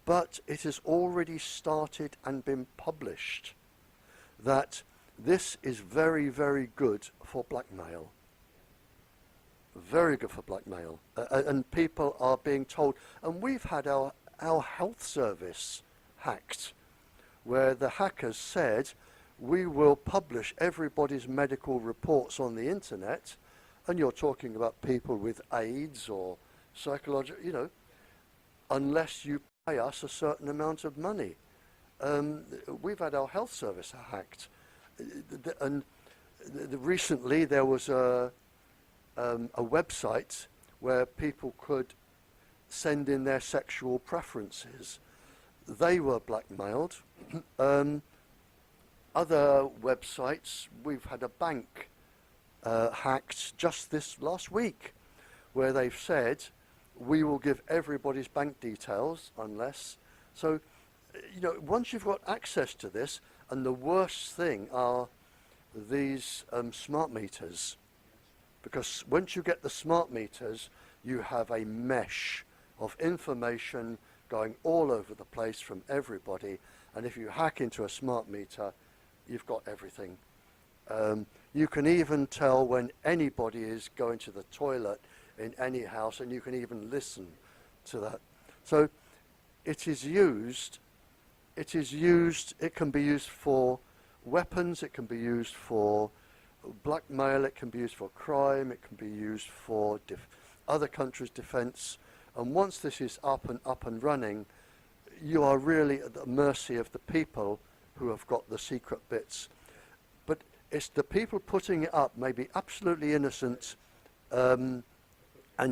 B: but it has already started and been published that this is very, very good for blackmail. very good for blackmail. And people are being told, and we've had our health service hacked, where the hackers said, we will publish everybody's medical reports on the internet, and you're talking about people with AIDS or psychological, you know, unless you pay us a certain amount of money. We've had our health service hacked. And recently there was a website where people could send in their sexual preferences. They were blackmailed. Other websites, we've had a bank hacked just this last week, where they've said, we will give everybody's bank details unless. So, you know, once you've got access to this, and the worst thing are these smart meters, because once you get the smart meters, you have a mesh of information going all over the place from everybody, and if you hack into a smart meter, you've got everything. You can even tell when anybody is going to the toilet in any house, and you can even listen to that. So it can be used for weapons, it can be used for blackmail, it can be used for crime, it can be used for other countries' defense. And once this is up and running, you are really at the mercy of the people who have got the secret bits. But it's the people putting it up may be absolutely innocent and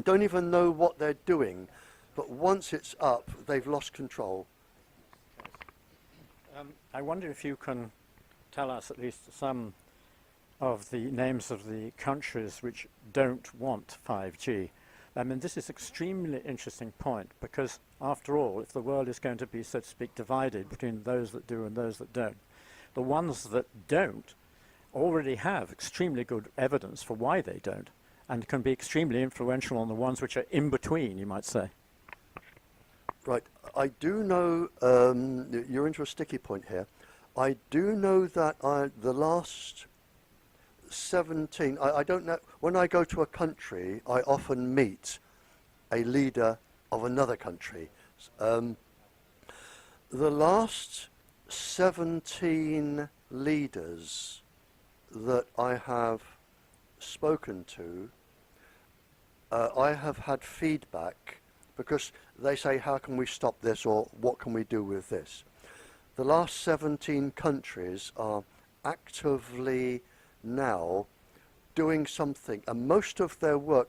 B: don't even know what they're doing. But once it's up, they've lost control.
A: I wonder if you can tell us at least some of the names of the countries which don't want 5G. I mean, this is an extremely interesting point, because after all, if the world is going to be, so to speak, divided between those that do and those that don't, the ones that don't already have extremely good evidence for why they don't, and can be extremely influential on the ones which are in between, you might say.
B: Right, I do know, you're into a sticky point here. I do know that the last 17, I don't know, when I go to a country, I often meet a leader of another country. The last 17 leaders that I have spoken to, I have had feedback, because they say, how can we stop this, or what can we do with this? The last 17 countries are actively now doing something, and most of their work,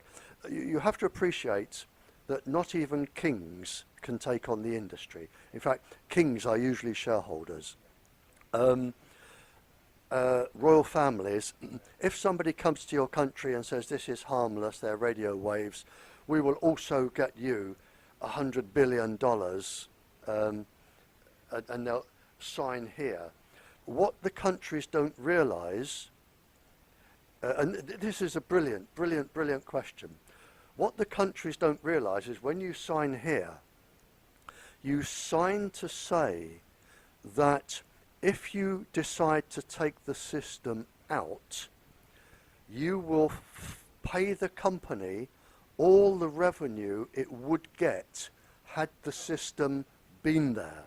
B: you have to appreciate that not even kings can take on the industry. In fact, kings are usually shareholders. Royal families, if somebody comes to your country and says this is harmless, they're radio waves, we will also get you $100 billion, and they'll sign here. What the countries don't realise, and this is a brilliant question. What the countries don't realise is when you sign here, you sign to say that if you decide to take the system out, you will pay the company all the revenue it would get had the system been there.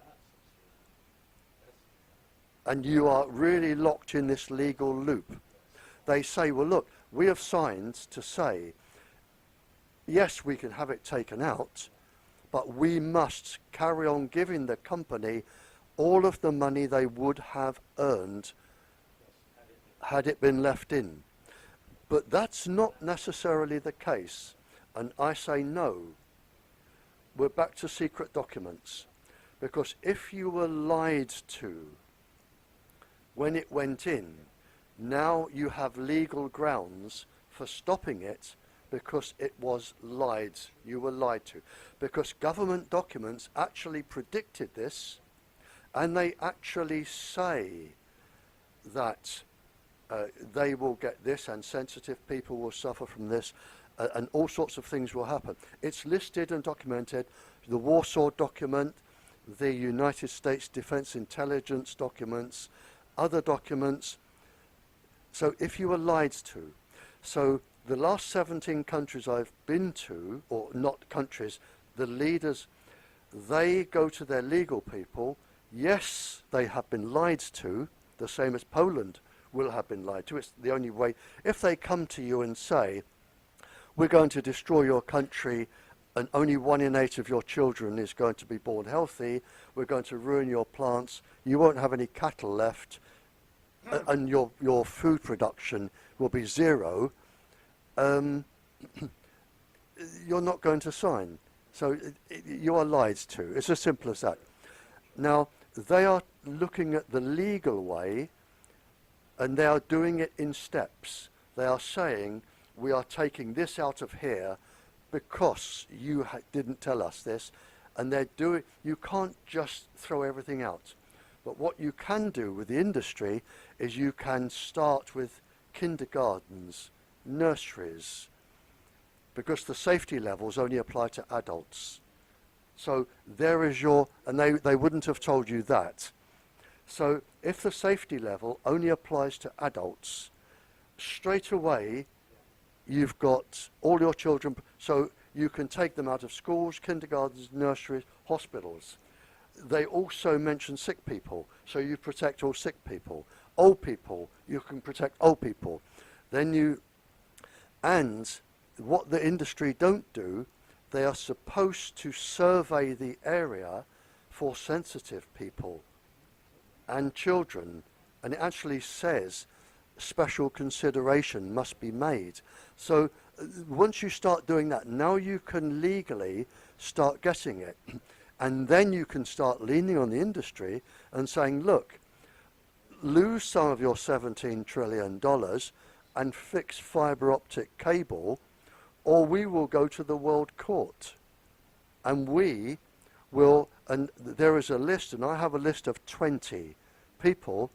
B: And you are really locked in this legal loop. They say, well, look, we have signed to say, yes, we can have it taken out, but we must carry on giving the company all of the money they would have earned had it been left in. But that's not necessarily the case. And I say no. We're back to secret documents. Because if you were lied to when it went in, now you have legal grounds for stopping it because it was lied. You were lied to. Because government documents actually predicted this, and they actually say that they will get this, and sensitive people will suffer from this, and all sorts of things will happen. It's listed and documented. The Warsaw document, the United States Defense Intelligence documents, other documents. So if you were lied to, so the last 17 countries I've been to, or not countries, the leaders, they go to their legal people. Yes, they have been lied to, the same as Poland will have been lied to. It's the only way. If they come to you and say, we're going to destroy your country and only 1 in 8 of your children is going to be born healthy, we're going to ruin your plants, you won't have any cattle left, and your food production will be zero, you're not going to sign. So you are lied to. It's as simple as that. Now, they are looking at the legal way, and they are doing it in steps. They are saying, we are taking this out of here because you didn't tell us this, and they're doing. You can't just throw everything out. But what you can do with the industry is you can start with kindergartens, nurseries, because the safety levels only apply to adults. So there is your, and they wouldn't have told you that. So if the safety level only applies to adults, straight away you've got all your children, so you can take them out of schools, kindergartens, nurseries, hospitals. They also mention sick people, so you protect all sick people. Old people, you can protect old people. Then you, and what the industry don't do, they are supposed to survey the area for sensitive people and children, and it actually says special consideration must be made. So once you start doing that, now you can legally start getting it. And then you can start leaning on the industry and saying, look, lose some of your $17 trillion and fix fiber optic cable, or we will go to the World Court. And we will, and there is a list, and I have a list of 20 people,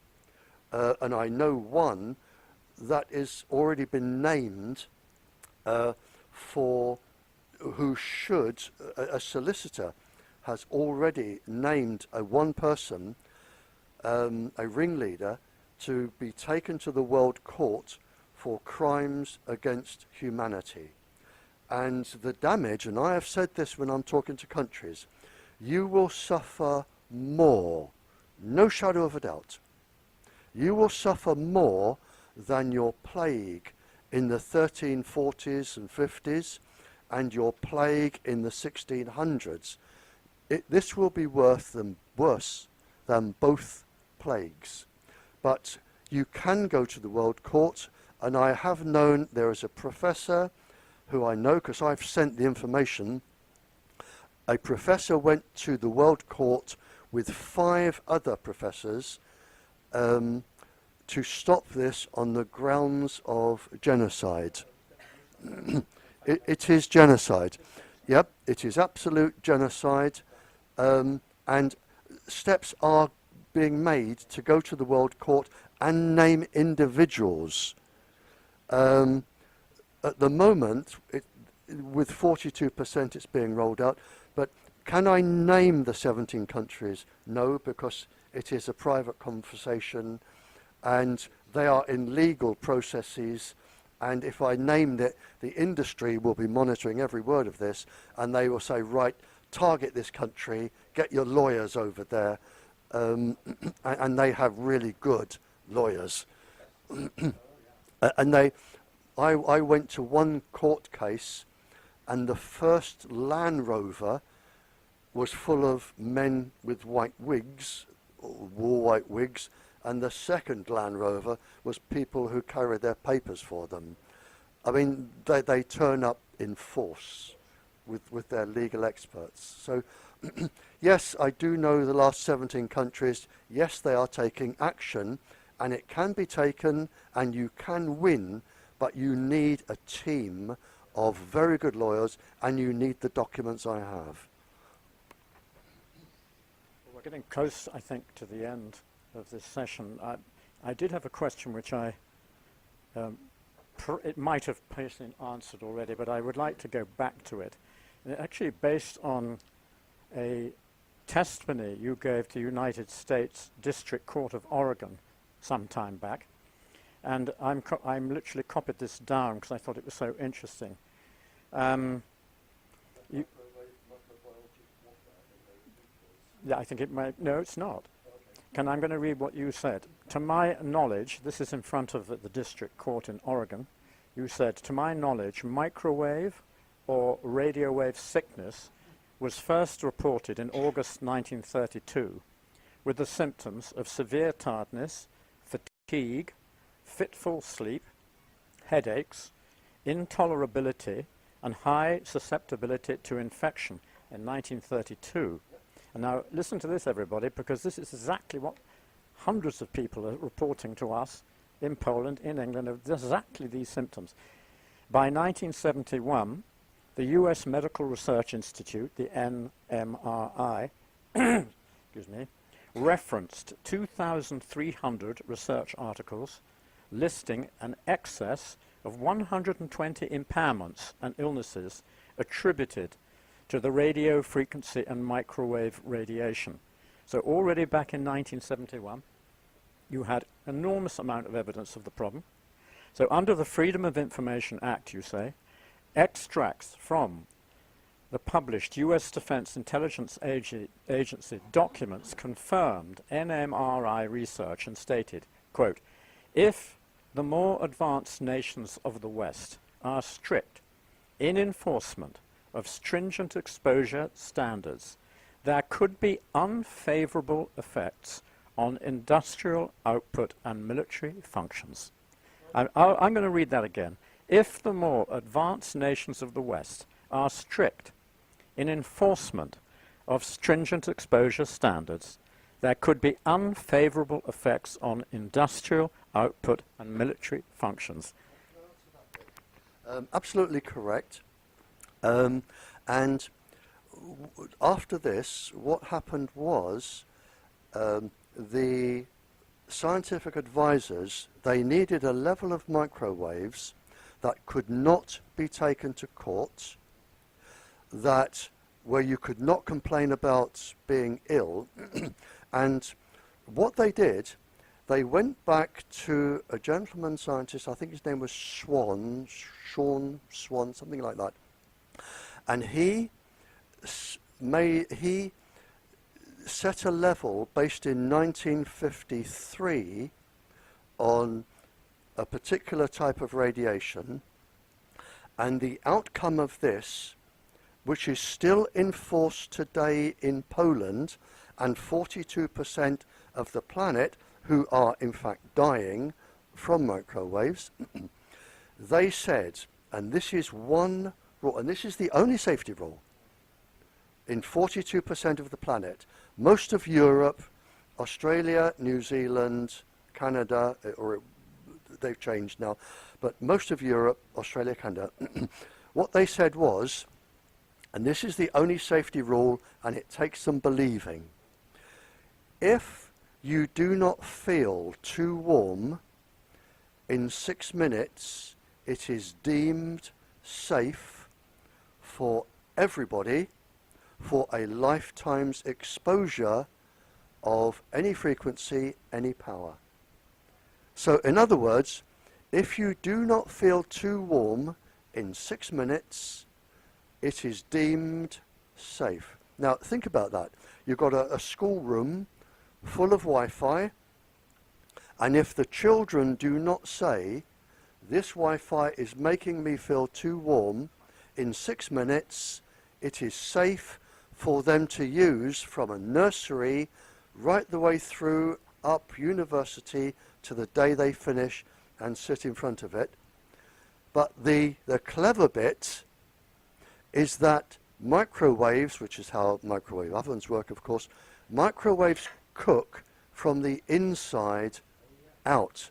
B: and I know one that is already been named for who should, a solicitor has already named one person, a ringleader, to be taken to the World Court for crimes against humanity. And the damage, and I have said this when I'm talking to countries, you will suffer more, no shadow of a doubt. You will suffer more than your plague in the 1340s and 50s and your plague in the 1600s. This will be worse than both plagues. But you can go to the World Court, and I have known there is a professor who I know because I've sent the information. A professor went to the World Court with 5 other professors to stop this on the grounds of genocide. It is genocide. Yep, it is absolute genocide. And steps are being made to go to the World Court and name individuals. At the moment, with 42% it's being rolled out, but can I name the 17 countries? No, because it is a private conversation and they are in legal processes, and if I named it, the industry will be monitoring every word of this, and they will say, right, target this country, get your lawyers over there, and they have really good lawyers. And I went to one court case, and the first Land Rover was full of men with white wigs, wool white wigs, and the second Land Rover was people who carried their papers for them. I mean, they turn up in force with their legal experts. So, yes, I do know the last 17 countries, yes, they are taking action, and it can be taken, and you can win, but you need a team of very good lawyers, and you need the documents I have.
A: We're getting close, I think, to the end of this session. I did have a question which it might have partially answered already, but I would like to go back to it. And actually based on a testimony you gave to the United States District Court of Oregon some time back, and I'm literally copied this down because I thought it was so interesting. Yeah, I think it might. No, it's not. I'm going to read what you said. To my knowledge, this is in front of the district court in Oregon. You said, to my knowledge, microwave or radio wave sickness was first reported in August 1932 with the symptoms of severe tiredness, fatigue, fitful sleep, headaches, intolerability, and high susceptibility to infection in 1932. And now listen to this, everybody, because this is exactly what hundreds of people are reporting to us in Poland, in England, of exactly these symptoms. By 1971, the US Medical Research Institute, the NMRI, excuse me, referenced 2,300 research articles listing an excess of 120 impairments and illnesses attributed to the radio frequency and microwave radiation. So already back in 1971, you had enormous amount of evidence of the problem. So under the Freedom of Information Act, you say, extracts from the published US Defense Intelligence Agency documents confirmed NMRI research and stated, quote, if the more advanced nations of the West are strict in enforcement of stringent exposure standards, there could be unfavorable effects on industrial output and military functions. I'm going to read that again. If the more advanced nations of the West are strict in enforcement of stringent exposure standards, there could be unfavorable effects on industrial output and military functions.
B: Absolutely correct. And after this, what happened was the scientific advisors, they needed a level of microwaves that could not be taken to court, that where you could not complain about being ill. And what they did, they went back to a gentleman scientist, I think his name was Sean Swan, something like that. And he set a level based in 1953 on a particular type of radiation, and the outcome of this, which is still in force today in Poland, and 42% of the planet who are in fact dying from microwaves, they said, and this is one rule, and this is the only safety rule, in 42% of the planet, most of Europe, Australia, New Zealand, Canada, or they've changed now, but most of Europe, Australia, Canada, what they said was, and this is the only safety rule, and it takes some believing, if you do not feel too warm in 6 minutes, it is deemed safe for everybody for a lifetime's exposure of any frequency, any power. So in other words, if you do not feel too warm in 6 minutes, it is deemed safe. Now think about that. You've got a schoolroom full of Wi-Fi, and if the children do not say, this Wi-Fi is making me feel too warm, in 6 minutes it is safe for them to use from a nursery right the way through up university to the day they finish and sit in front of it. But the clever bit is that microwaves, which is how microwave ovens work, of course, microwaves cook from the inside out.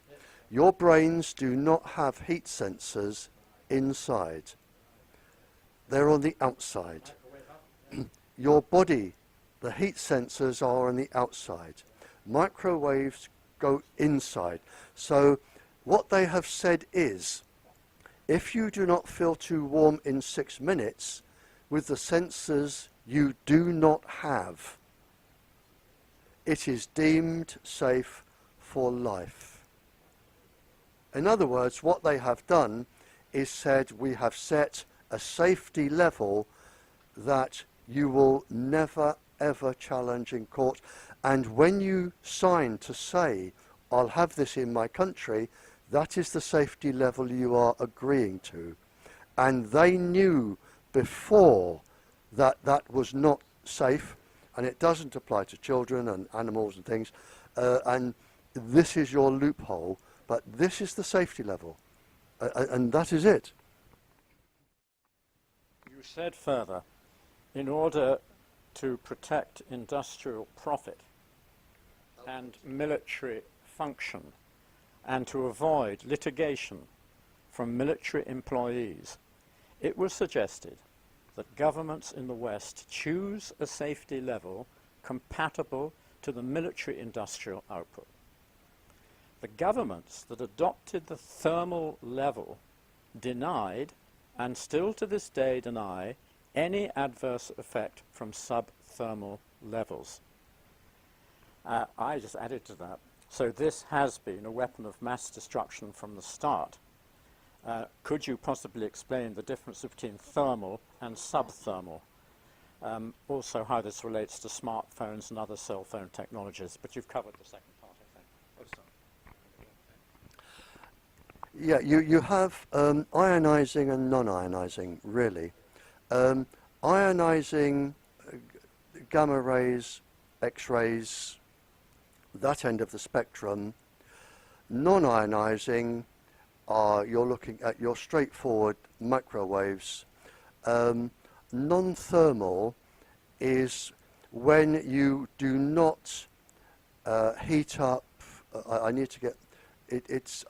B: Your brains do not have heat sensors inside. They're on the outside. Your body, the heat sensors are on the outside. Microwaves go inside. So what they have said is, if you do not feel too warm in 6 minutes with the sensors you do not have, it is deemed safe for life. In other words, what they have done is said, we have set a safety level that you will never ever challenge in court. And when you sign to say, I'll have this in my country, that is the safety level you are agreeing to. And they knew before that that was not safe, and it doesn't apply to children and animals and things, and this is your loophole, but this is the safety level, and that is it.
A: You said further, in order to protect industrial profit and military function, and to avoid litigation from military employees, it was suggested that governments in the West choose a safety level compatible to the military industrial output. The governments that adopted the thermal level denied, and still to this day deny, any adverse effect from subthermal levels. I just added to that. So this has been a weapon of mass destruction from the start. Could you possibly explain the difference between thermal and subthermal? Also how this relates to smartphones and other cell phone technologies, but you've covered the second part, I think.
B: Yeah, you have ionizing and non-ionizing, really. Ionizing, gamma rays, X-rays, that end of the spectrum. Non-ionizing are, you're looking at your straightforward microwaves. Non-thermal is when you do not heat up, I need to get,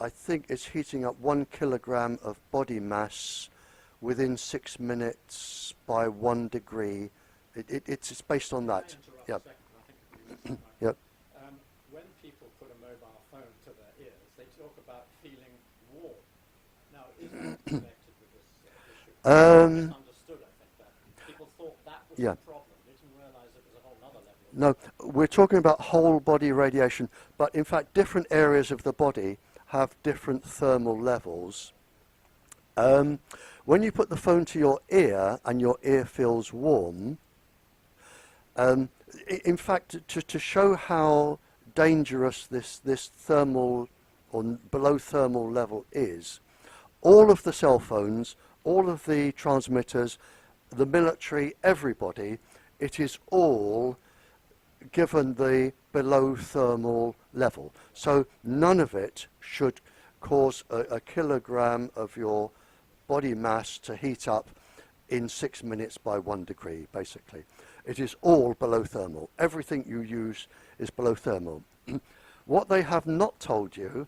B: I think it's heating up 1 kilogram of body mass within 6 minutes by 1 degree. It's based on that. Yep. Yep.
A: When people put a mobile phone to their ears, they talk about feeling warm. Now, is that connected with this issue? Misunderstood, I think, that. People thought that was the problem. They didn't realize it was a whole other level.
B: No, we're talking about whole body radiation, but in fact different areas of the body have different thermal levels. When you put the phone to your ear and your ear feels warm, in fact, to show how dangerous this thermal or below thermal level is, all of the cell phones, all of the transmitters, the military, everybody, it is all given the below thermal level. So none of it should cause a kilogram of your body mass to heat up in 6 minutes by 1 degree, basically. It is all below thermal. Everything you use is below thermal. What they have not told you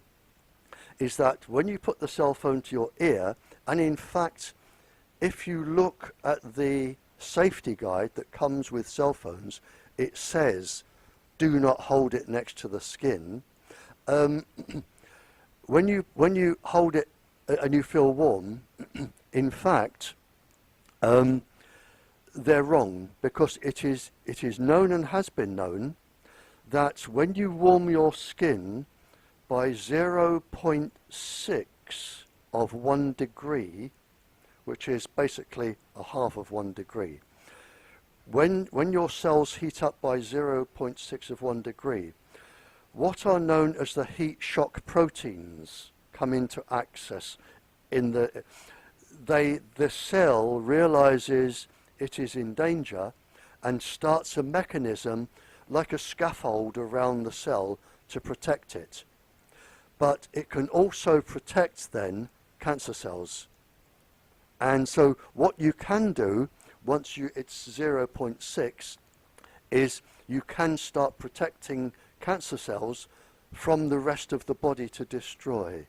B: is that when you put the cell phone to your ear, and in fact, if you look at the safety guide that comes with cell phones, it says, do not hold it next to the skin. When you hold it and you feel warm, in fact, they're wrong, because it is known and has been known that when you warm your skin by 0.6 of 1 degree, which is basically a half of 1 degree, when your cells heat up by 0.6 of 1 degree, what are known as the heat shock proteins come into access. The cell realizes it is in danger and starts a mechanism like a scaffold around the cell to protect it. But it can also protect then cancer cells. And so what you can do once it's 0.6 is you can start protecting cancer cells from the rest of the body to destroy.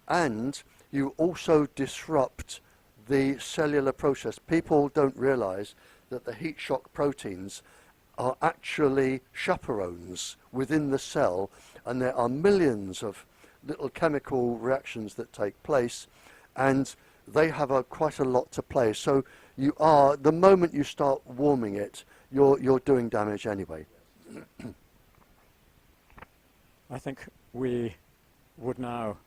B: And you also disrupt the cellular process. People don't realize that the heat shock proteins are actually chaperones within the cell, and there are millions of little chemical reactions that take place, and they have quite a lot to play. So the moment you start warming it, you're doing damage anyway.
A: I think we would now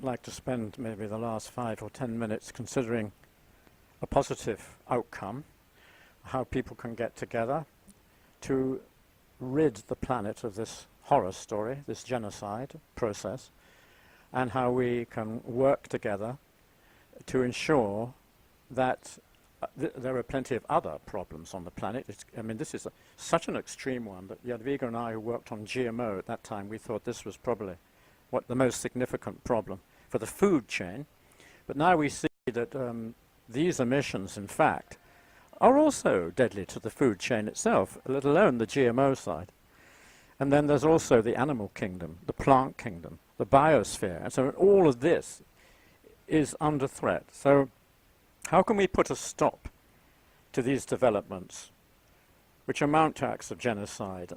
A: like to spend maybe the last 5 or 10 minutes considering a positive outcome, how people can get together to rid the planet of this horror story, this genocide process, and how we can work together to ensure that there are plenty of other problems on the planet. I mean, this is such an extreme one that Jadwiga and I, who worked on GMO at that time, we thought this was probably what the most significant problem for the food chain. But now we see that these emissions, in fact, are also deadly to the food chain itself, let alone the GMO side. And then there's also the animal kingdom, the plant kingdom, the biosphere. And so all of this is under threat. So how can we put a stop to these developments, which amount to acts of genocide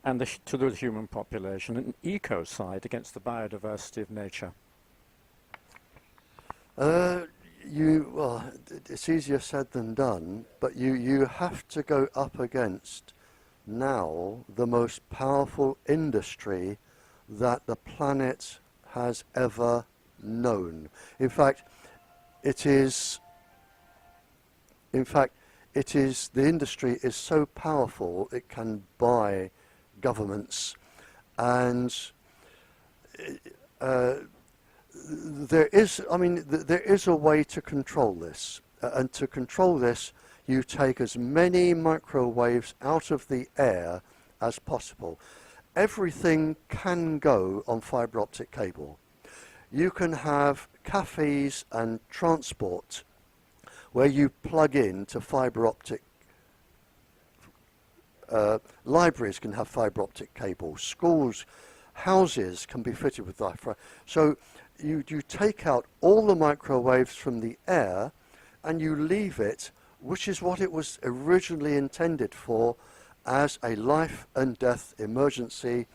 A: and to the human population, an ecocide against the biodiversity of nature?
B: Well, it's easier said than done, but you have to go up against now the most powerful industry that the planet has ever known. In fact, the industry is so powerful it can buy governments, and there is a way to control this, and to control this you take as many microwaves out of the air as possible. Everything can go on fibre optic cable. You can have cafes and transport where you plug in to fibre optic. Libraries can have fibre optic cable. Schools, houses can be fitted with that. So you take out all the microwaves from the air and you leave it, which is what it was originally intended for, as a life and death emergency.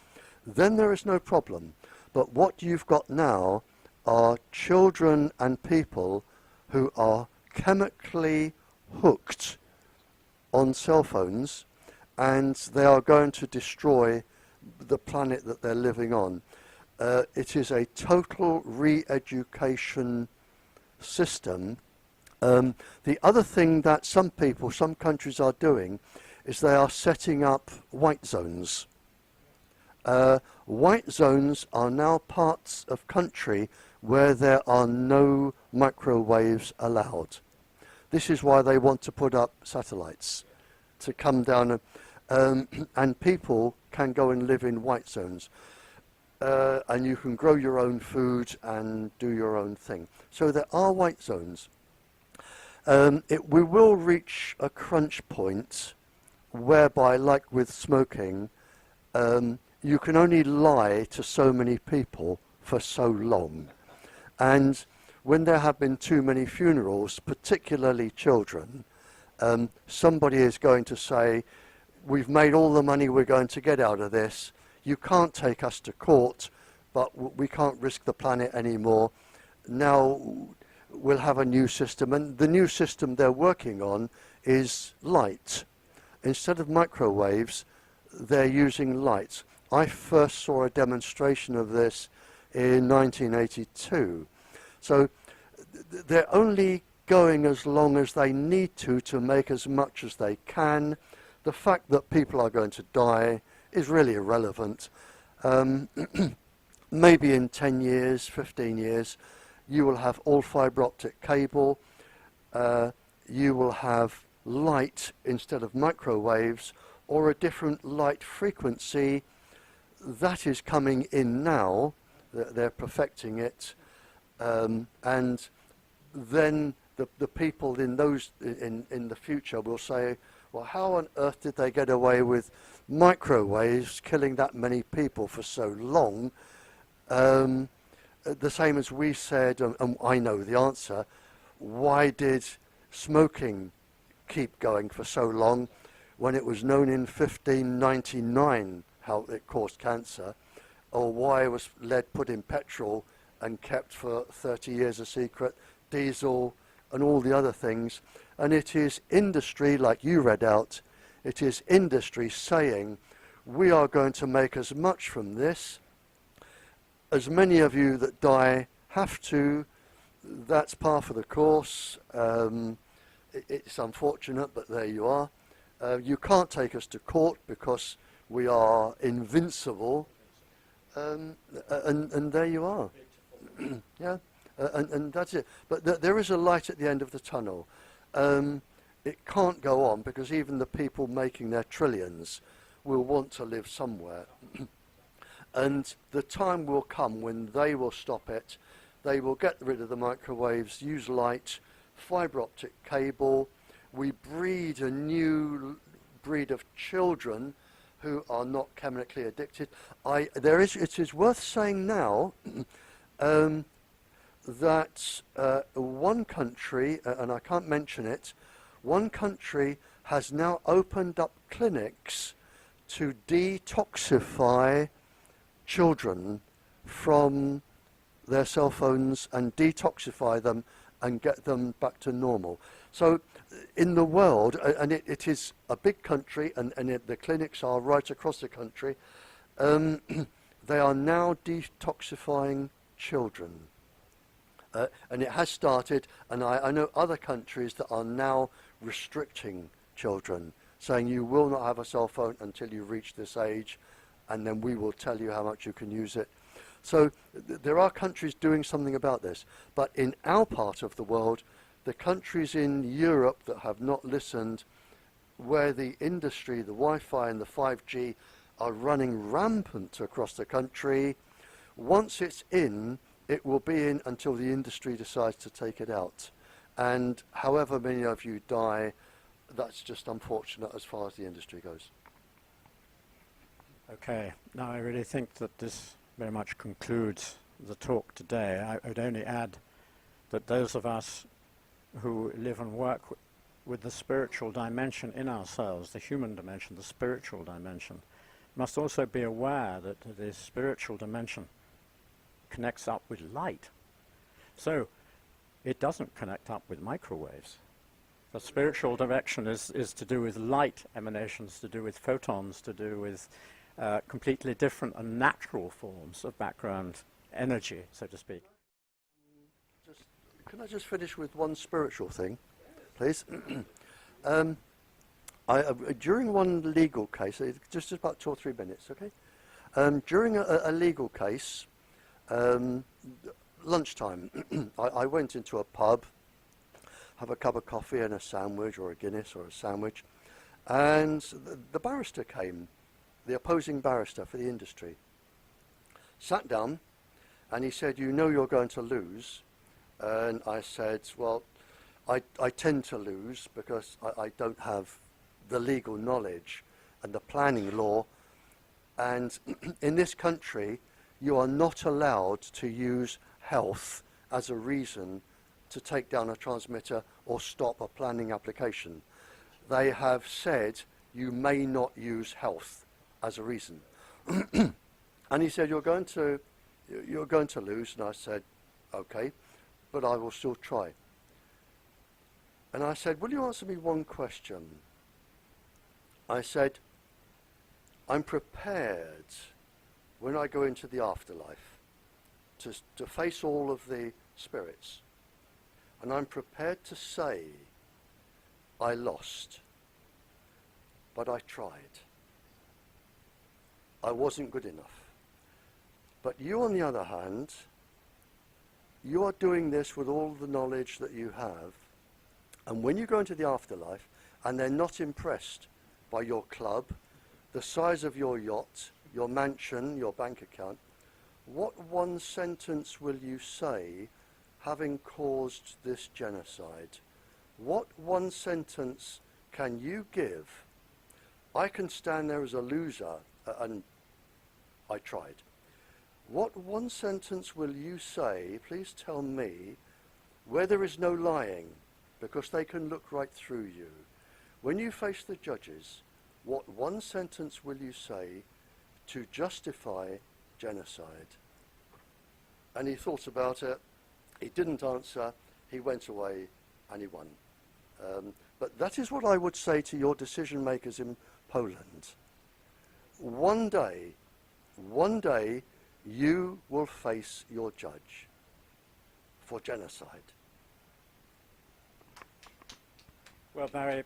B: Then there is no problem. But what you've got now are children and people who are chemically hooked on cell phones, and they are going to destroy the planet that they're living on. It is a total re-education system. The other thing that some countries are doing is they are setting up white zones. White zones are now parts of country where there are no microwaves allowed. This is why they want to put up satellites to come down, and people can go and live in white zones. And you can grow your own food and do your own thing. So there are white zones. We will reach a crunch point whereby, like with smoking, you can only lie to so many people for so long. And when there have been too many funerals, particularly children, somebody is going to say, we've made all the money we're going to get out of this. You can't take us to court, but we can't risk the planet anymore. Now we'll have a new system, and the new system they're working on is light. Instead of microwaves, they're using light. I first saw a demonstration of this in 1982. So they're only going as long as they need to make as much as they can. The fact that people are going to die is really irrelevant. Maybe in 10 years, 15 years, you will have all fibre optic cable. You will have light instead of microwaves, or a different light frequency. That is coming in now. They're perfecting it. And then the people in the future will say, well, how on earth did they get away with microwaves killing that many people for so long? The same as we said, and I know the answer, why did smoking keep going for so long when it was known in 1599 how it caused cancer? Or why was lead put in petrol and kept for 30 years a secret, diesel and all the other things? And it is industry, like you read out, it is industry saying, we are going to make as much from this as many of you that die have to, that's par for the course. It's unfortunate, but there you are. You can't take us to court because we are invincible, and there you are. Yeah, and that's it. But there is a light at the end of the tunnel. It can't go on because even the people making their trillions will want to live somewhere. And the time will come when they will stop it. They will get rid of the microwaves, use light, fibre optic cable. We breed a new breed of children who are not chemically addicted. It is worth saying now that one country, and I can't mention it, one country has now opened up clinics to detoxify children from their cell phones and detoxify them and get them back to normal. So in the world, and it is a big country, and the clinics are right across the country, they are now detoxifying children. And it has started, and I know other countries that are now restricting children, saying you will not have a cell phone until you reach this age, and then we will tell you how much you can use it. So there are countries doing something about this. But in our part of the world, the countries in Europe that have not listened, where the industry, the Wi-Fi and the 5G are running rampant across the country, once it's in, it will be in until the industry decides to take it out. And however many of you die, that's just unfortunate as far as the industry goes.
A: Okay, now I really think that this very much concludes the talk today. I would only add that those of us who live and work with the spiritual dimension in ourselves, the human dimension, the spiritual dimension, must also be aware that the spiritual dimension connects up with light. So it doesn't connect up with microwaves. The spiritual direction is to do with light emanations, to do with photons, to do with completely different and natural forms of background energy, so to speak.
B: Can I just finish with one spiritual thing, please? During one legal case, just about 2 or 3 minutes, okay? During a legal case, lunchtime, I went into a pub, have a cup of coffee and a sandwich, or a Guinness or a sandwich, and the barrister came, the opposing barrister for the industry, sat down, and he said, "You know you're going to lose." And I said, "Well, I tend to lose because I don't have the legal knowledge and the planning law, and in this country you are not allowed to use health as a reason to take down a transmitter or stop a planning application. They have said you may not use health as a reason." And he said, you're going to lose." And I said, "Okay, but I will still try." And I said, "Will you answer me one question?" I said, "I'm prepared when I go into the afterlife to face all of the spirits, and I'm prepared to say I lost, but I tried. I wasn't good enough. But you, on the other hand, you are doing this with all the knowledge that you have, and when you go into the afterlife and they're not impressed by your club, the size of your yacht, your mansion, your bank account, what one sentence will you say having caused this genocide? What one sentence can you give? I can stand there as a loser, and I tried. What one sentence will you say, please tell me, where there is no lying, because they can look right through you? When you face the judges, what one sentence will you say to justify genocide?" And he thought about it. He didn't answer. He went away and he won. But that is what I would say to your decision makers in Poland. One day, you will face your judge for genocide.
A: Well, Barry,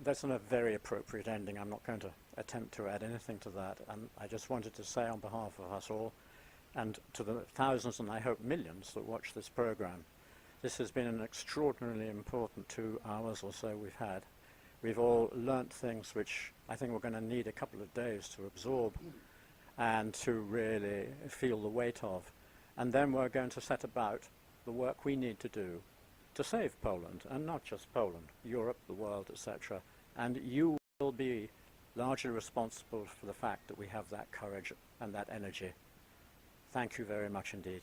A: that's a very appropriate ending. I'm not going to attempt to add anything to that. I just wanted to say on behalf of us all, and to the thousands and I hope millions that watch this program, this has been an extraordinarily important 2 hours or so we've had. We've all learnt things which I think we're going to need a couple of days to absorb and to really feel the weight of. And then we're going to set about the work we need to do to save Poland, and not just Poland, Europe, the world, etc. And you will be largely responsible for the fact that we have that courage and that energy. Thank you very much indeed.